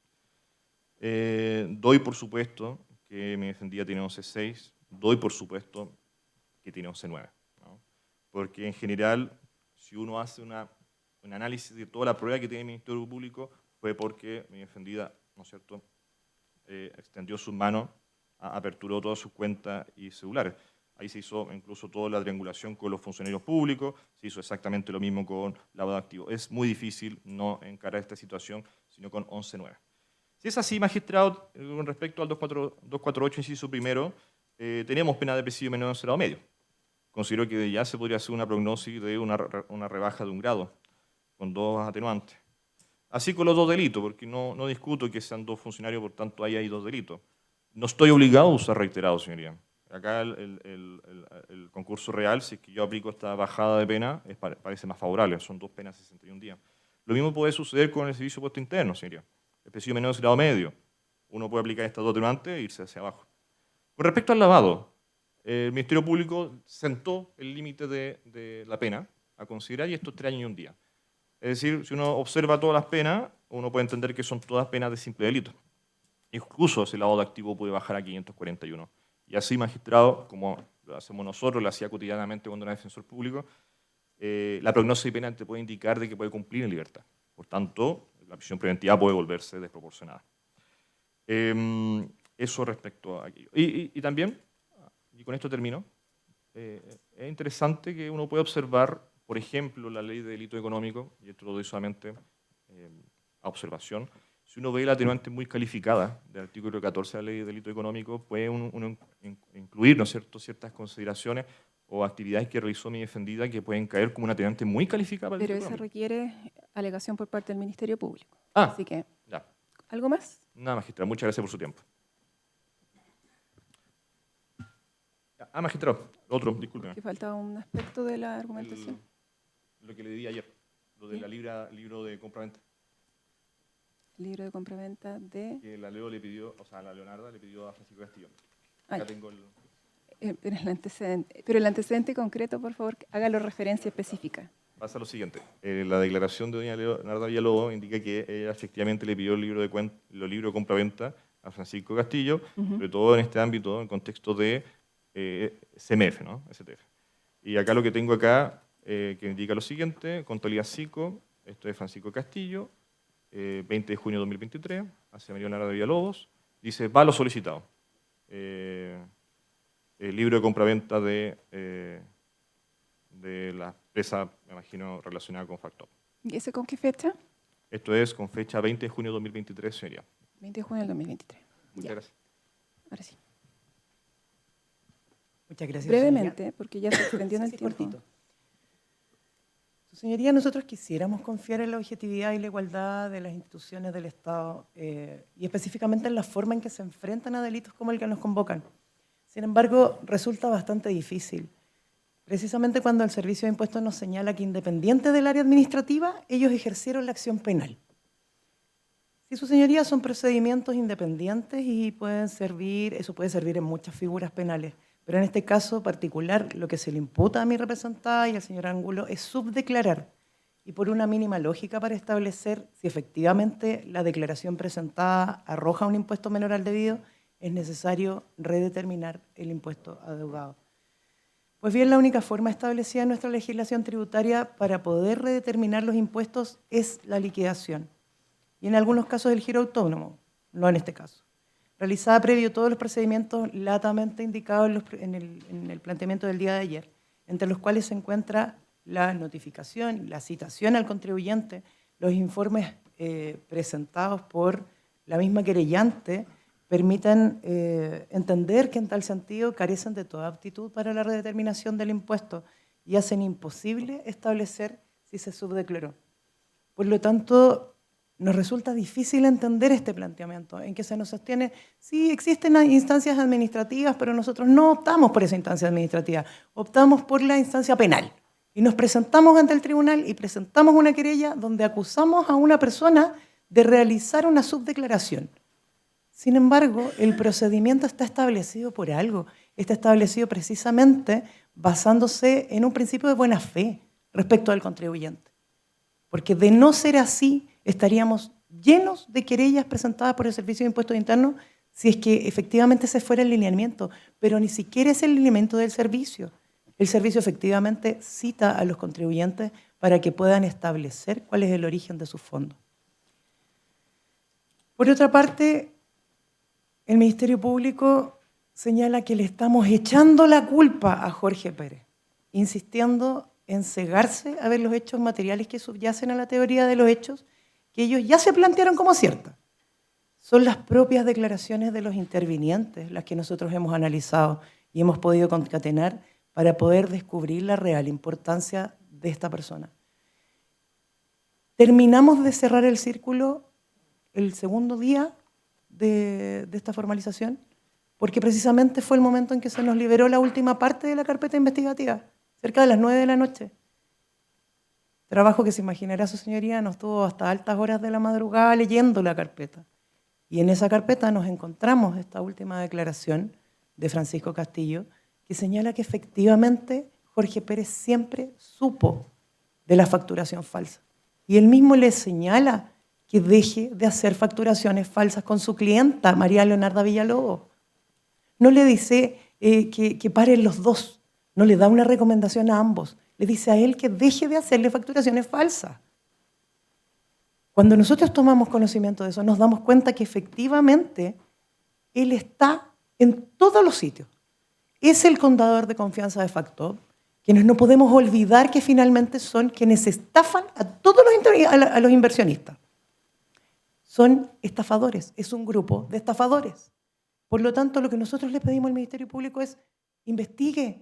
Doy por supuesto que mi defendida tiene 11.6, doy por supuesto que tiene 11.9. ¿No? Porque en general, si uno hace un análisis de toda la prueba que tiene el Ministerio Público, fue porque mi defendida, ¿no es cierto?, extendió sus manos, aperturó todas sus cuentas y celulares. Ahí se hizo incluso toda la triangulación con los funcionarios públicos, se hizo exactamente lo mismo con lavado de activos. Es muy difícil no encarar esta situación, sino con 11.9. Si es así, magistrado, con respecto al 248, inciso primero, tenemos pena de presidio menor de 0,5. Considero que ya se podría hacer una prognosis de una rebaja de 1 grado, con 2 atenuantes. Así con los 2 delitos, porque no discuto que sean 2 funcionarios, por tanto ahí hay 2 delitos. No estoy obligado a usar reiterado, señoría. Acá el concurso real, si es que yo aplico esta bajada de pena, parece más favorable, son 2 penas 61 días. Lo mismo puede suceder con el servicio de impuesto interno, señoría. El presidio menor de grado medio. Uno puede aplicar estas 2 atenuantes e irse hacia abajo. Con respecto al lavado, el Ministerio Público sentó el límite de la pena a considerar y estos 3 años y 1 día. Es decir, si uno observa todas las penas, uno puede entender que son todas penas de simple delito. Incluso ese lavado de activo puede bajar a 541. Y así, magistrado, como lo hacemos nosotros, lo hacía cotidianamente cuando era defensor público, la prognosis de pena te puede indicar de que puede cumplir en libertad. Por tanto, la prisión preventiva puede volverse desproporcionada. Eso respecto a aquello. Y también, y con esto termino, es interesante que uno pueda observar, por ejemplo, la ley de delito económico, y esto lo doy solamente a observación, si uno ve la atenuante muy calificada del artículo 14 de la ley de delito económico, puede uno incluir, ¿no es cierto?, ciertas consideraciones o actividades que realizó mi defendida que pueden caer como una atenuante muy calificada para el Pero delito eso económico. requiere alegación por parte del Ministerio Público. Ah, Así que, ya. ¿algo más? Nada, magistrado. Muchas gracias por su tiempo. Magistrado. Otro, discúlpeme. Que faltaba un aspecto de la argumentación. Lo que le di ayer, lo de la libro de compraventa. El libro de compraventa de... Que la Leo le pidió, o sea, la Leonarda le pidió a Francisco Castillo. Ah, Acá ya. tengo el... Pero el antecedente concreto, por favor, hágalo referencia específica. Pasa lo siguiente. La declaración de doña Leonarda Villalobos indica que ella efectivamente le pidió los libros de compraventa a Francisco Castillo, sobre todo en este ámbito, en contexto de CMF, ¿no? STF. Y acá lo que tengo acá, que indica lo siguiente, contabilidad CICO, esto es Francisco Castillo, 20 de junio de 2023, hacia María Leonarda Villalobos, dice, va lo solicitado. El libro de compraventa de la empresa, me imagino, relacionada con Factor. ¿Y ese con qué fecha? Esto es con fecha 20 de junio de 2023, señoría. 20 de junio del 2023. Muchas Ya, gracias. ahora sí. Muchas gracias. Brevemente, porque ya se extendió en el Sí, tiempo. cortito. Su señoría, nosotros quisiéramos confiar en la objetividad y la igualdad de las instituciones del Estado y específicamente en la forma en que se enfrentan a delitos como el que nos convocan. Sin embargo, resulta bastante difícil. Precisamente cuando el Servicio de Impuestos nos señala que independiente del área administrativa, ellos ejercieron la acción penal. Sí, su señoría, son procedimientos independientes y pueden servir, eso puede servir en muchas figuras penales, pero en este caso particular, lo que se le imputa a mi representada y al señor Ángulo es subdeclarar, y por una mínima lógica para establecer si efectivamente la declaración presentada arroja un impuesto menor al debido, es necesario redeterminar el impuesto adeudado. Pues bien, la única forma establecida en nuestra legislación tributaria para poder redeterminar los impuestos es la liquidación, y en algunos casos el giro autónomo, no en este caso, realizada previo a todos los procedimientos latamente indicados en el planteamiento del día de ayer, entre los cuales se encuentra la notificación, la citación al contribuyente, los informes presentados por la misma querellante, permiten entender que en tal sentido carecen de toda aptitud para la redeterminación del impuesto y hacen imposible establecer si se subdeclaró. Por lo tanto, nos resulta difícil entender este planteamiento en que se nos sostiene, sí, existen instancias administrativas, pero nosotros no optamos por esa instancia administrativa, optamos por la instancia penal. Y nos presentamos ante el tribunal y presentamos una querella donde acusamos a una persona de realizar una subdeclaración. Sin embargo, el procedimiento está establecido por algo, está establecido precisamente basándose en un principio de buena fe respecto al contribuyente. Porque de no ser así, estaríamos llenos de querellas presentadas por el Servicio de Impuestos Internos si es que efectivamente ese fuera el lineamiento, pero ni siquiera es el lineamiento del servicio. El servicio efectivamente cita a los contribuyentes para que puedan establecer cuál es el origen de sus fondos. Por otra parte, el Ministerio Público señala que le estamos echando la culpa a Jorge Pérez, insistiendo en cegarse a ver los hechos materiales que subyacen a la teoría de los hechos que ellos ya se plantearon como ciertas. Son las propias declaraciones de los intervinientes las que nosotros hemos analizado y hemos podido concatenar para poder descubrir la real importancia de esta persona. Terminamos de cerrar el círculo el segundo día de esta formalización, porque precisamente fue el momento en que se nos liberó la última parte de la carpeta investigativa, cerca de las 9 de la noche. Trabajo que se imaginará su señoría, nos tuvo hasta altas horas de la madrugada leyendo la carpeta. Y en esa carpeta nos encontramos esta última declaración de Francisco Castillo, que señala que efectivamente Jorge Pérez siempre supo de la facturación falsa. Y él mismo le señala que deje de hacer facturaciones falsas con su clienta, María Leonarda Villalobos. No le dice que paren los dos, no le da una recomendación a ambos, le dice a él que deje de hacerle facturaciones falsas. Cuando nosotros tomamos conocimiento de eso, nos damos cuenta que efectivamente él está en todos los sitios. Es el contador de confianza de Factor, quienes no podemos olvidar que finalmente son quienes estafan a todos a los inversionistas. Son estafadores, es un grupo de estafadores. Por lo tanto, lo que nosotros le pedimos al Ministerio Público es investigue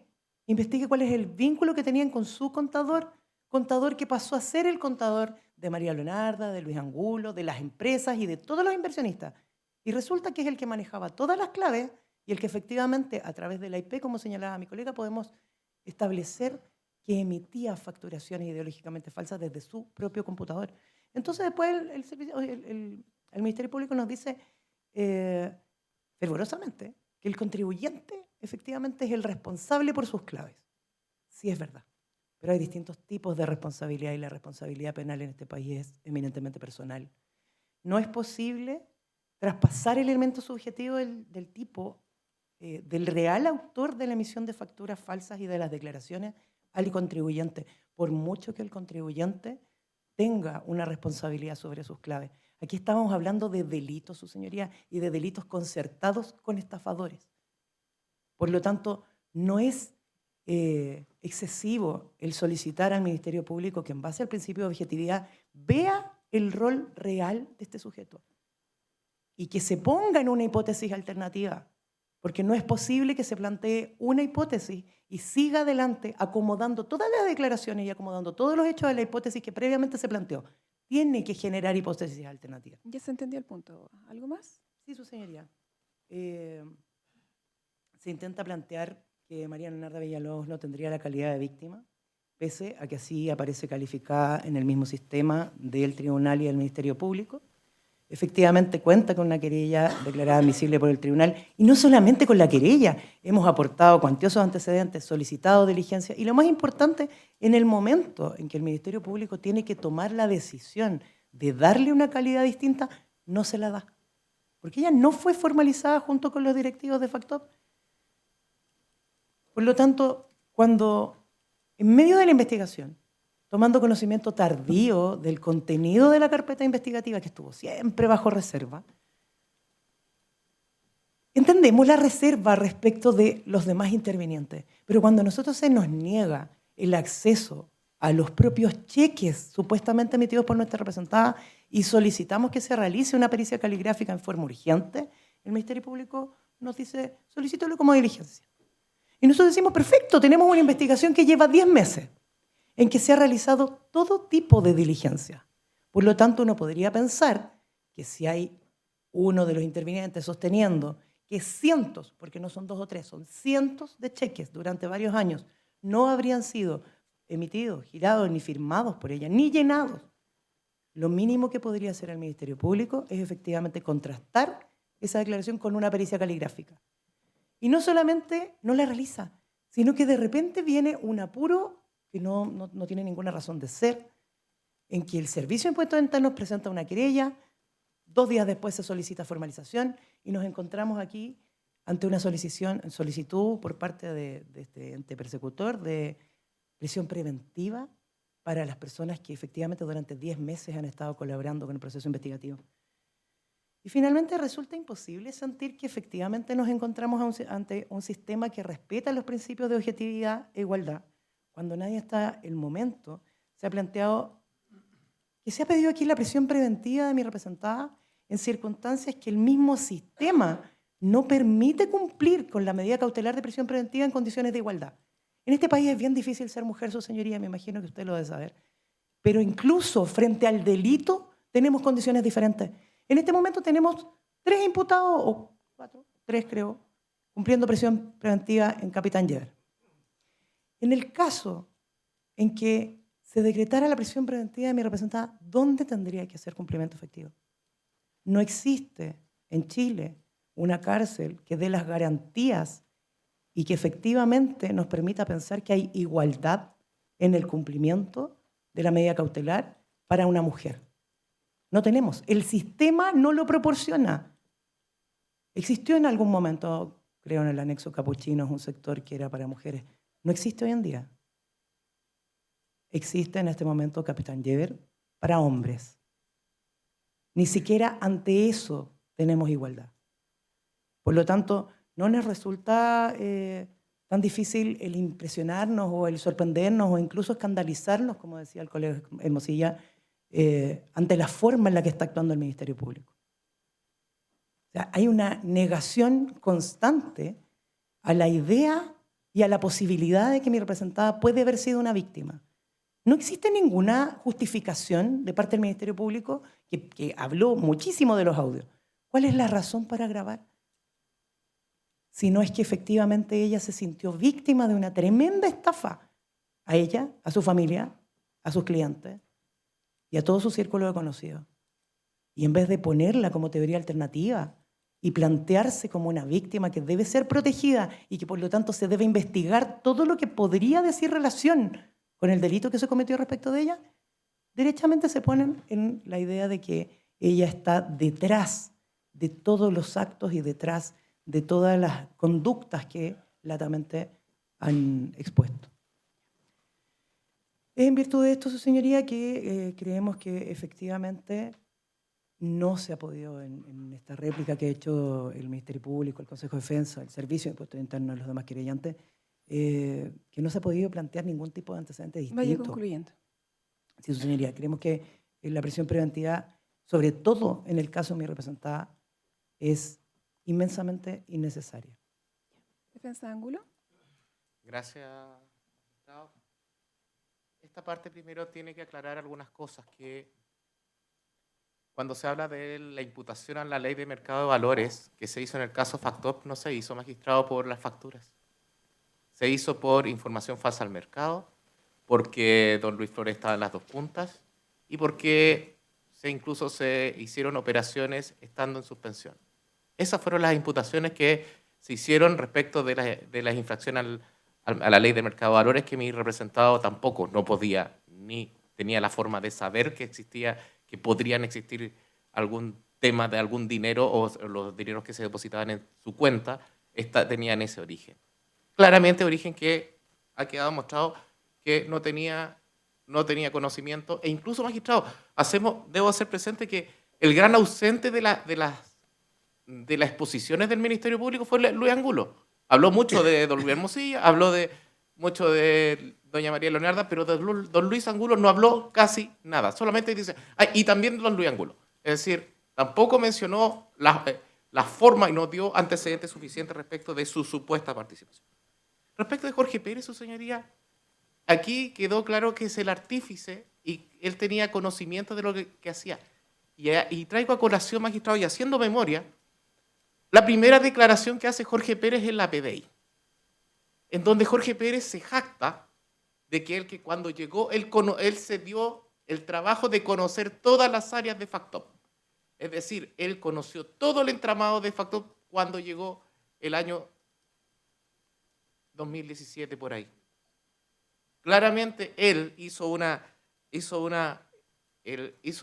cuál es el vínculo que tenían con su contador contador que pasó a ser el contador de María Leonarda, de Luis Angulo, de las empresas y de todos los inversionistas. Y resulta que es el que manejaba todas las claves y el que efectivamente, a través de la IP, como señalaba mi colega, podemos establecer que emitía facturaciones ideológicamente falsas desde su propio computador. Entonces después el Ministerio Público nos dice fervorosamente que el contribuyente efectivamente es el responsable por sus claves. Sí, es verdad. Pero hay distintos tipos de responsabilidad y la responsabilidad penal en este país es eminentemente personal. No es posible traspasar el elemento subjetivo del tipo del real autor de la emisión de facturas falsas y de las declaraciones al contribuyente, por mucho que el contribuyente tenga una responsabilidad sobre sus claves. Aquí estábamos hablando de delitos, su señoría, y de delitos concertados con estafadores. Por lo tanto, no es excesivo el solicitar al Ministerio Público que en base al principio de objetividad vea el rol real de este sujeto y que se ponga en una hipótesis alternativa, porque no es posible que se plantee una hipótesis y siga adelante acomodando todas las declaraciones y acomodando todos los hechos de la hipótesis que previamente se planteó. Tiene que generar hipótesis alternativas. Ya se entendió el punto. ¿Algo más? Sí, su señoría. Se intenta plantear que María Leonarda Villalobos no tendría la calidad de víctima, pese a que así aparece calificada en el mismo sistema del tribunal y del Ministerio Público. Efectivamente cuenta con una querella declarada admisible por el tribunal, y no solamente con la querella, hemos aportado cuantiosos antecedentes, solicitado diligencia, y lo más importante, en el momento en que el Ministerio Público tiene que tomar la decisión de darle una calidad distinta, no se la da, porque ella no fue formalizada junto con los directivos de Factop. Por lo tanto, cuando en medio de la investigación, tomando conocimiento tardío del contenido de la carpeta investigativa, que estuvo siempre bajo reserva, entendemos la reserva respecto de los demás intervinientes, pero cuando a nosotros se nos niega el acceso a los propios cheques supuestamente emitidos por nuestra representada y solicitamos que se realice una pericia caligráfica en forma urgente, el Ministerio Público nos dice, solicítalo como diligencia. Y nosotros decimos, perfecto, tenemos una investigación que lleva 10 meses, en que se ha realizado todo tipo de diligencia. Por lo tanto, uno podría pensar que si hay uno de los intervinientes sosteniendo que cientos, porque no son 2 o 3, son cientos de cheques durante varios años, no habrían sido emitidos, girados, ni firmados por ella, ni llenados, lo mínimo que podría hacer el Ministerio Público es efectivamente contrastar esa declaración con una pericia caligráfica. Y no solamente no la realiza, sino que de repente viene un apuro que no tiene ninguna razón de ser, en que el Servicio de Impuestos Internos presenta una querella, 2 días después se solicita formalización y nos encontramos aquí ante una solicitud por parte de este ente persecutor de prisión preventiva para las personas que efectivamente durante 10 meses han estado colaborando con el proceso investigativo. Y finalmente resulta imposible sentir que efectivamente nos encontramos ante un sistema que respeta los principios de objetividad e igualdad, cuando nadie está el momento, se ha planteado que se ha pedido aquí la prisión preventiva de mi representada en circunstancias que el mismo sistema no permite cumplir con la medida cautelar de prisión preventiva en condiciones de igualdad. En este país es bien difícil ser mujer, su señoría, me imagino que usted lo debe saber, pero incluso frente al delito tenemos condiciones diferentes. En este momento tenemos 3 imputados, o 4, 3 creo, cumpliendo prisión preventiva en Capitán Yever. En el caso en que se decretara la prisión preventiva de mi representada, ¿dónde tendría que hacer cumplimiento efectivo? No existe en Chile una cárcel que dé las garantías y que efectivamente nos permita pensar que hay igualdad en el cumplimiento de la medida cautelar para una mujer. No tenemos. El sistema no lo proporciona. Existió en algún momento, creo en el anexo Capuchinos, un sector que era para mujeres. No existe hoy en día. Existe en este momento Capitán Yever para hombres. Ni siquiera ante eso tenemos igualdad. Por lo tanto, no nos resulta tan difícil el impresionarnos o el sorprendernos o incluso escandalizarnos, como decía el colega Hermosilla, ante la forma en la que está actuando el Ministerio Público. O sea, hay una negación constante a la idea y a la posibilidad de que mi representada puede haber sido una víctima. No existe ninguna justificación de parte del Ministerio Público que habló muchísimo de los audios. ¿Cuál es la razón para grabar? Si no es que efectivamente ella se sintió víctima de una tremenda estafa a ella, a su familia, a sus clientes y a todo su círculo de conocidos. Y en vez de ponerla como teoría alternativa y plantearse como una víctima que debe ser protegida y que por lo tanto se debe investigar todo lo que podría decir relación con el delito que se cometió respecto de ella, derechamente se ponen en la idea de que ella está detrás de todos los actos y detrás de todas las conductas que latamente han expuesto. Es en virtud de esto, su señoría, que creemos que efectivamente no se ha podido en esta réplica que ha hecho el Ministerio Público, el Consejo de Defensa, el Servicio de Impuestos Internos y los demás querellantes, que no se ha podido plantear ningún tipo de antecedente distinto. Vaya concluyendo. Sí, su señoría, creemos que la prisión preventiva, sobre todo en el caso de mi representada, es inmensamente innecesaria. Defensa de ángulo. Gracias, magistrado. Esta parte primero tiene que aclarar algunas cosas que cuando se habla de la imputación a la ley de mercado de valores que se hizo en el caso Factop, no se hizo, magistrado, por las facturas. Se hizo por información falsa al mercado, porque don Luis Flores estaba en las dos puntas y porque incluso se hicieron operaciones estando en suspensión. Esas fueron las imputaciones que se hicieron respecto de las infracciones a la ley de mercado de valores, que mi representado tampoco no podía ni tenía la forma de saber que existía, que podrían existir algún tema de algún dinero o los dineros que se depositaban en su cuenta tenían ese origen. Claramente origen que ha quedado mostrado que no tenía conocimiento, e incluso, magistrado, debo hacer presente que el gran ausente de las exposiciones del Ministerio Público fue Luis Angulo. Habló mucho de don Luis Hermosilla, habló mucho de doña María Leonarda, pero de don Luis Angulo no habló casi nada. Solamente dice, y también don Luis Angulo. Es decir, tampoco mencionó la forma y no dio antecedentes suficientes respecto de su supuesta participación. Respecto de Jorge Pérez, su señoría, aquí quedó claro que es el artífice y él tenía conocimiento de lo que hacía. Y traigo a colación, magistrado, y haciendo memoria, la primera declaración que hace Jorge Pérez en la PDI, en donde Jorge Pérez se jacta de que cuando llegó, él se dio el trabajo de conocer todas las áreas de Factop. Es decir, él conoció todo el entramado de Factop cuando llegó el año 2017 por ahí. Claramente él hizo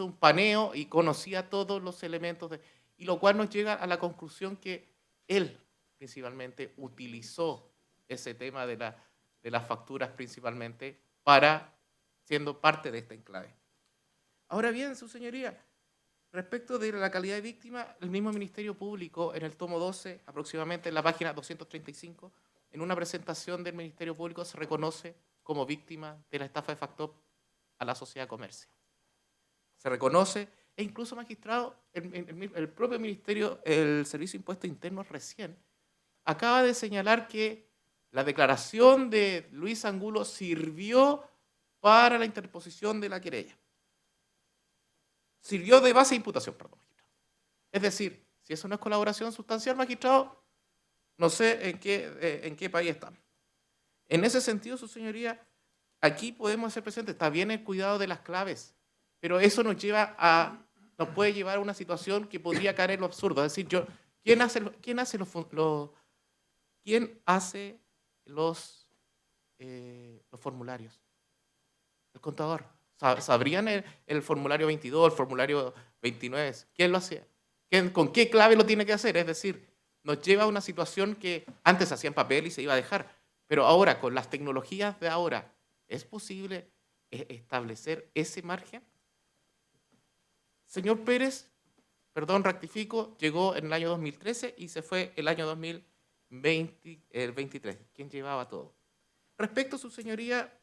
un paneo y conocía todos los elementos, y lo cual nos llega a la conclusión que él principalmente utilizó ese tema de las facturas principalmente siendo parte de esta enclave. Ahora bien, su señoría, respecto de la calidad de víctima, el mismo Ministerio Público en el tomo 12, aproximadamente en la página 235, en una presentación del Ministerio Público se reconoce como víctima de la estafa de Factop a la sociedad Comercio. Se reconoce, e incluso, magistrado, el propio Ministerio, el Servicio de Impuestos Internos recién, acaba de señalar que la declaración de Luis Angulo sirvió para la interposición de la querella. Sirvió de base de imputación, perdón, magistrado. Es decir, si eso no es colaboración sustancial, magistrado, no sé en qué país estamos. En ese sentido, su señoría, aquí podemos hacer presente, está bien el cuidado de las claves, pero eso nos puede llevar a una situación que podría caer en lo absurdo. Es decir, ¿quién hace los formularios? El contador. ¿Sabrían el formulario 22, el formulario 29? ¿Quién lo hacía? ¿Con qué clave lo tiene que hacer? Es decir, nos lleva a una situación que antes se hacía en papel y se iba a dejar, pero ahora, con las tecnologías de ahora, ¿es posible establecer ese margen? Señor Pérez, perdón, rectifico, llegó en el año 2013 y se fue el año 2023. ¿Quién llevaba todo? Respecto a su señoría,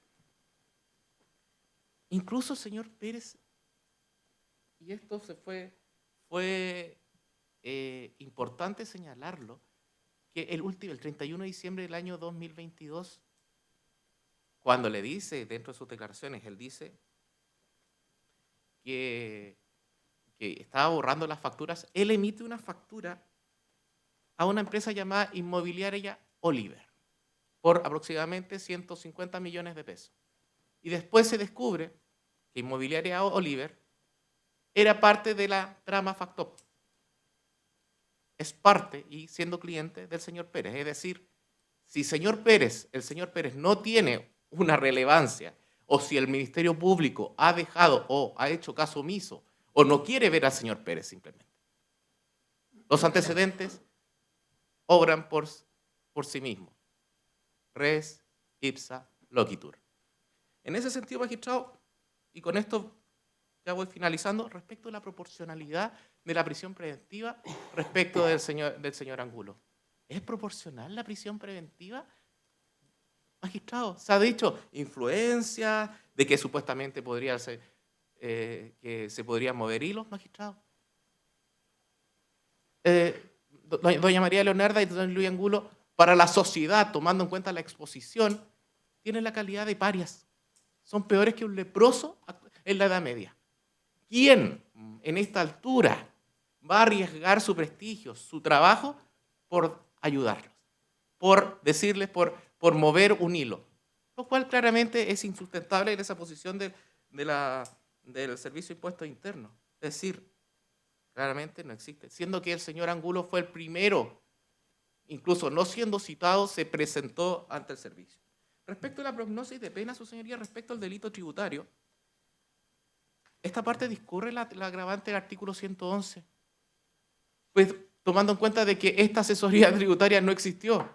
incluso señor Pérez, y esto fue importante señalarlo, que el 31 de diciembre del año 2022, cuando le dice, dentro de sus declaraciones, él dice que estaba borrando las facturas, él emite una factura a una empresa llamada Inmobiliaria Oliver por aproximadamente 150 millones de pesos. Y después se descubre que Inmobiliaria Oliver era parte de la trama Factop. Es parte y siendo cliente del señor Pérez. Es decir, si el señor Pérez no tiene una relevancia, o si el Ministerio Público ha dejado o ha hecho caso omiso, o no quiere ver al señor Pérez simplemente. Los antecedentes obran por sí mismos. Res ipsa loquitur. En ese sentido, magistrado, y con esto ya voy finalizando, respecto a la proporcionalidad de la prisión preventiva respecto del señor Angulo. ¿Es proporcional la prisión preventiva? Magistrado, se ha dicho influencia, de que supuestamente podría ser, que se podrían mover hilos, magistrado. Doña María Leonarda y don Luis Angulo, para la sociedad, tomando en cuenta la exposición, tienen la calidad de parias. Son peores que un leproso en la Edad Media. ¿Quién en esta altura va a arriesgar su prestigio, su trabajo, por ayudarlos? Por decirles, por mover un hilo. Lo cual claramente es insustentable en esa posición del Servicio de Impuestos Internos. Es decir, claramente no existe. Siendo que el señor Angulo fue el primero, incluso no siendo citado, se presentó ante el servicio. Respecto a la prognosis de pena, su señoría, respecto al delito tributario, esta parte discurre la agravante del artículo 111. Pues tomando en cuenta de que esta asesoría tributaria no existió.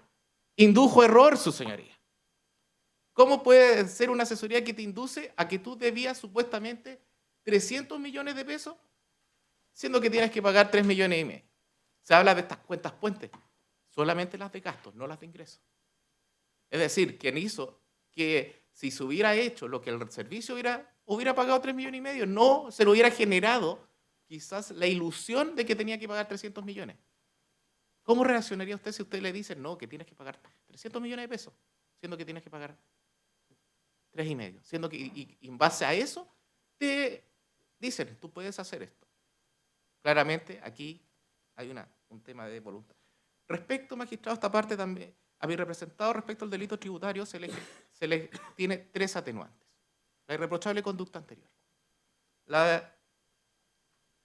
Indujo error, su señoría. ¿Cómo puede ser una asesoría que te induce a que tú debías supuestamente 300 millones de pesos, siendo que tienes que pagar 3 millones y medio? Se habla de estas cuentas puentes, solamente las de gastos, no las de ingresos. Es decir, quien hizo que si se hubiera hecho lo que el servicio hubiera pagado 3 millones y medio, no se lo hubiera generado quizás la ilusión de que tenía que pagar 300 millones. ¿Cómo reaccionaría usted si usted le dice no, que tienes que pagar 300 millones de pesos, siendo que tienes que pagar 3,5? Siendo que y en base a eso te dicen, tú puedes hacer esto. Claramente aquí hay un tema de voluntad. Respecto, magistrado, a esta parte también, a mi representado respecto al delito tributario se le tiene 3 atenuantes. La irreprochable conducta anterior. La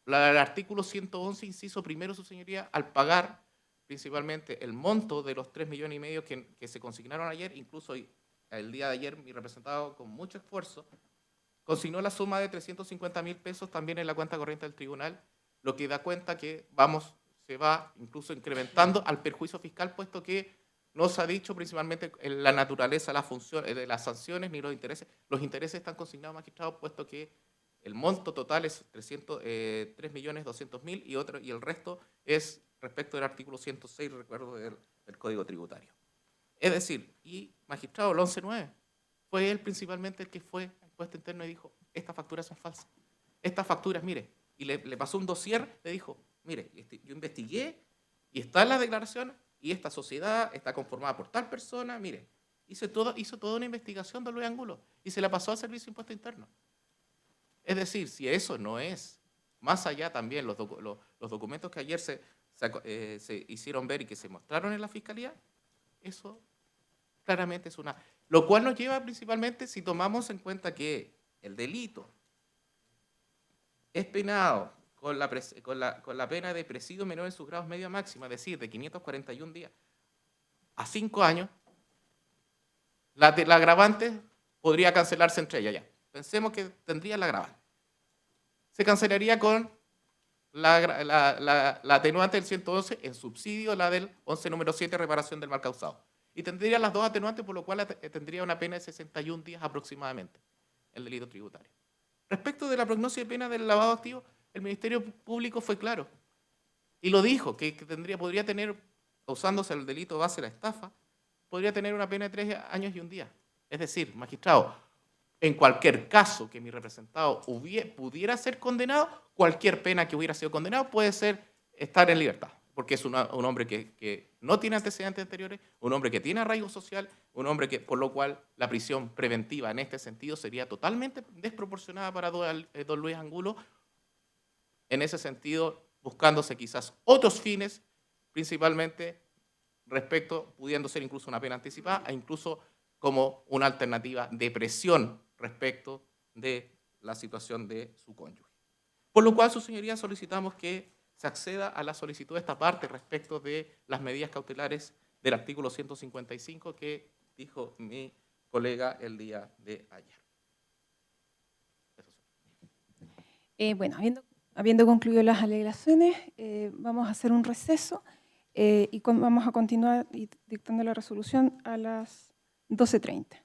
del artículo 111, inciso primero, su señoría, al pagar principalmente el monto de los 3 millones y medio que se consignaron ayer, incluso el día de ayer mi representado con mucho esfuerzo consignó la suma de 350.000 pesos también en la cuenta corriente del tribunal, lo que da cuenta que se va incluso incrementando al perjuicio fiscal, puesto que no se ha dicho principalmente la naturaleza, la función de las sanciones ni los intereses. Los intereses están consignados, magistrados, puesto que el monto total es 3.200.000 y el resto es respecto del artículo 106, recuerdo, del Código Tributario. Es decir, y magistrado, el 11.9, fue él principalmente el que fue al impuesto interno y dijo, estas facturas son falsas. Estas facturas, mire, y le pasó un dossier, le dijo, mire, yo investigué y está en la declaración y esta sociedad está conformada por tal persona, mire, hizo toda una investigación de Luis Angulo y se la pasó al Servicio de Impuestos Internos. Es decir, si eso no es, más allá también los documentos que ayer se hicieron ver y que se mostraron en la Fiscalía, eso claramente es una... Lo cual nos lleva principalmente, si tomamos en cuenta que el delito es penado con la pena de presidio menor en sus grados media máxima, es decir, de 541 días a 5 años, la agravante podría cancelarse entre ellas ya. Pensemos que tendría la agravante. Se cancelaría con la atenuante del 111 en subsidio, la del 11 número 7, reparación del mal causado. Y tendría las dos atenuantes, por lo cual tendría una pena de 61 días aproximadamente, el delito tributario. Respecto de la prognosis de pena del lavado de activos, el Ministerio Público fue claro y lo dijo, que podría tener, usándose el delito base de la estafa, podría tener una pena de 3 años y 1 día. Es decir, magistrado, en cualquier caso que mi representado pudiera ser condenado, cualquier pena que hubiera sido condenado puede ser estar en libertad. porque es un hombre que no tiene antecedentes anteriores, un hombre que tiene arraigo social, un hombre que, por lo cual la prisión preventiva en este sentido sería totalmente desproporcionada para don Luis Angulo, en ese sentido buscándose quizás otros fines, principalmente respecto, pudiendo ser incluso una pena anticipada, e incluso como una alternativa de presión respecto de la situación de su cónyuge. Por lo cual, su señoría, solicitamos que se acceda a la solicitud de esta parte respecto de las medidas cautelares del artículo 155 que dijo mi colega el día de ayer. Bueno, habiendo concluido las alegaciones, vamos a hacer un receso y vamos a continuar dictando la resolución a las 12:30.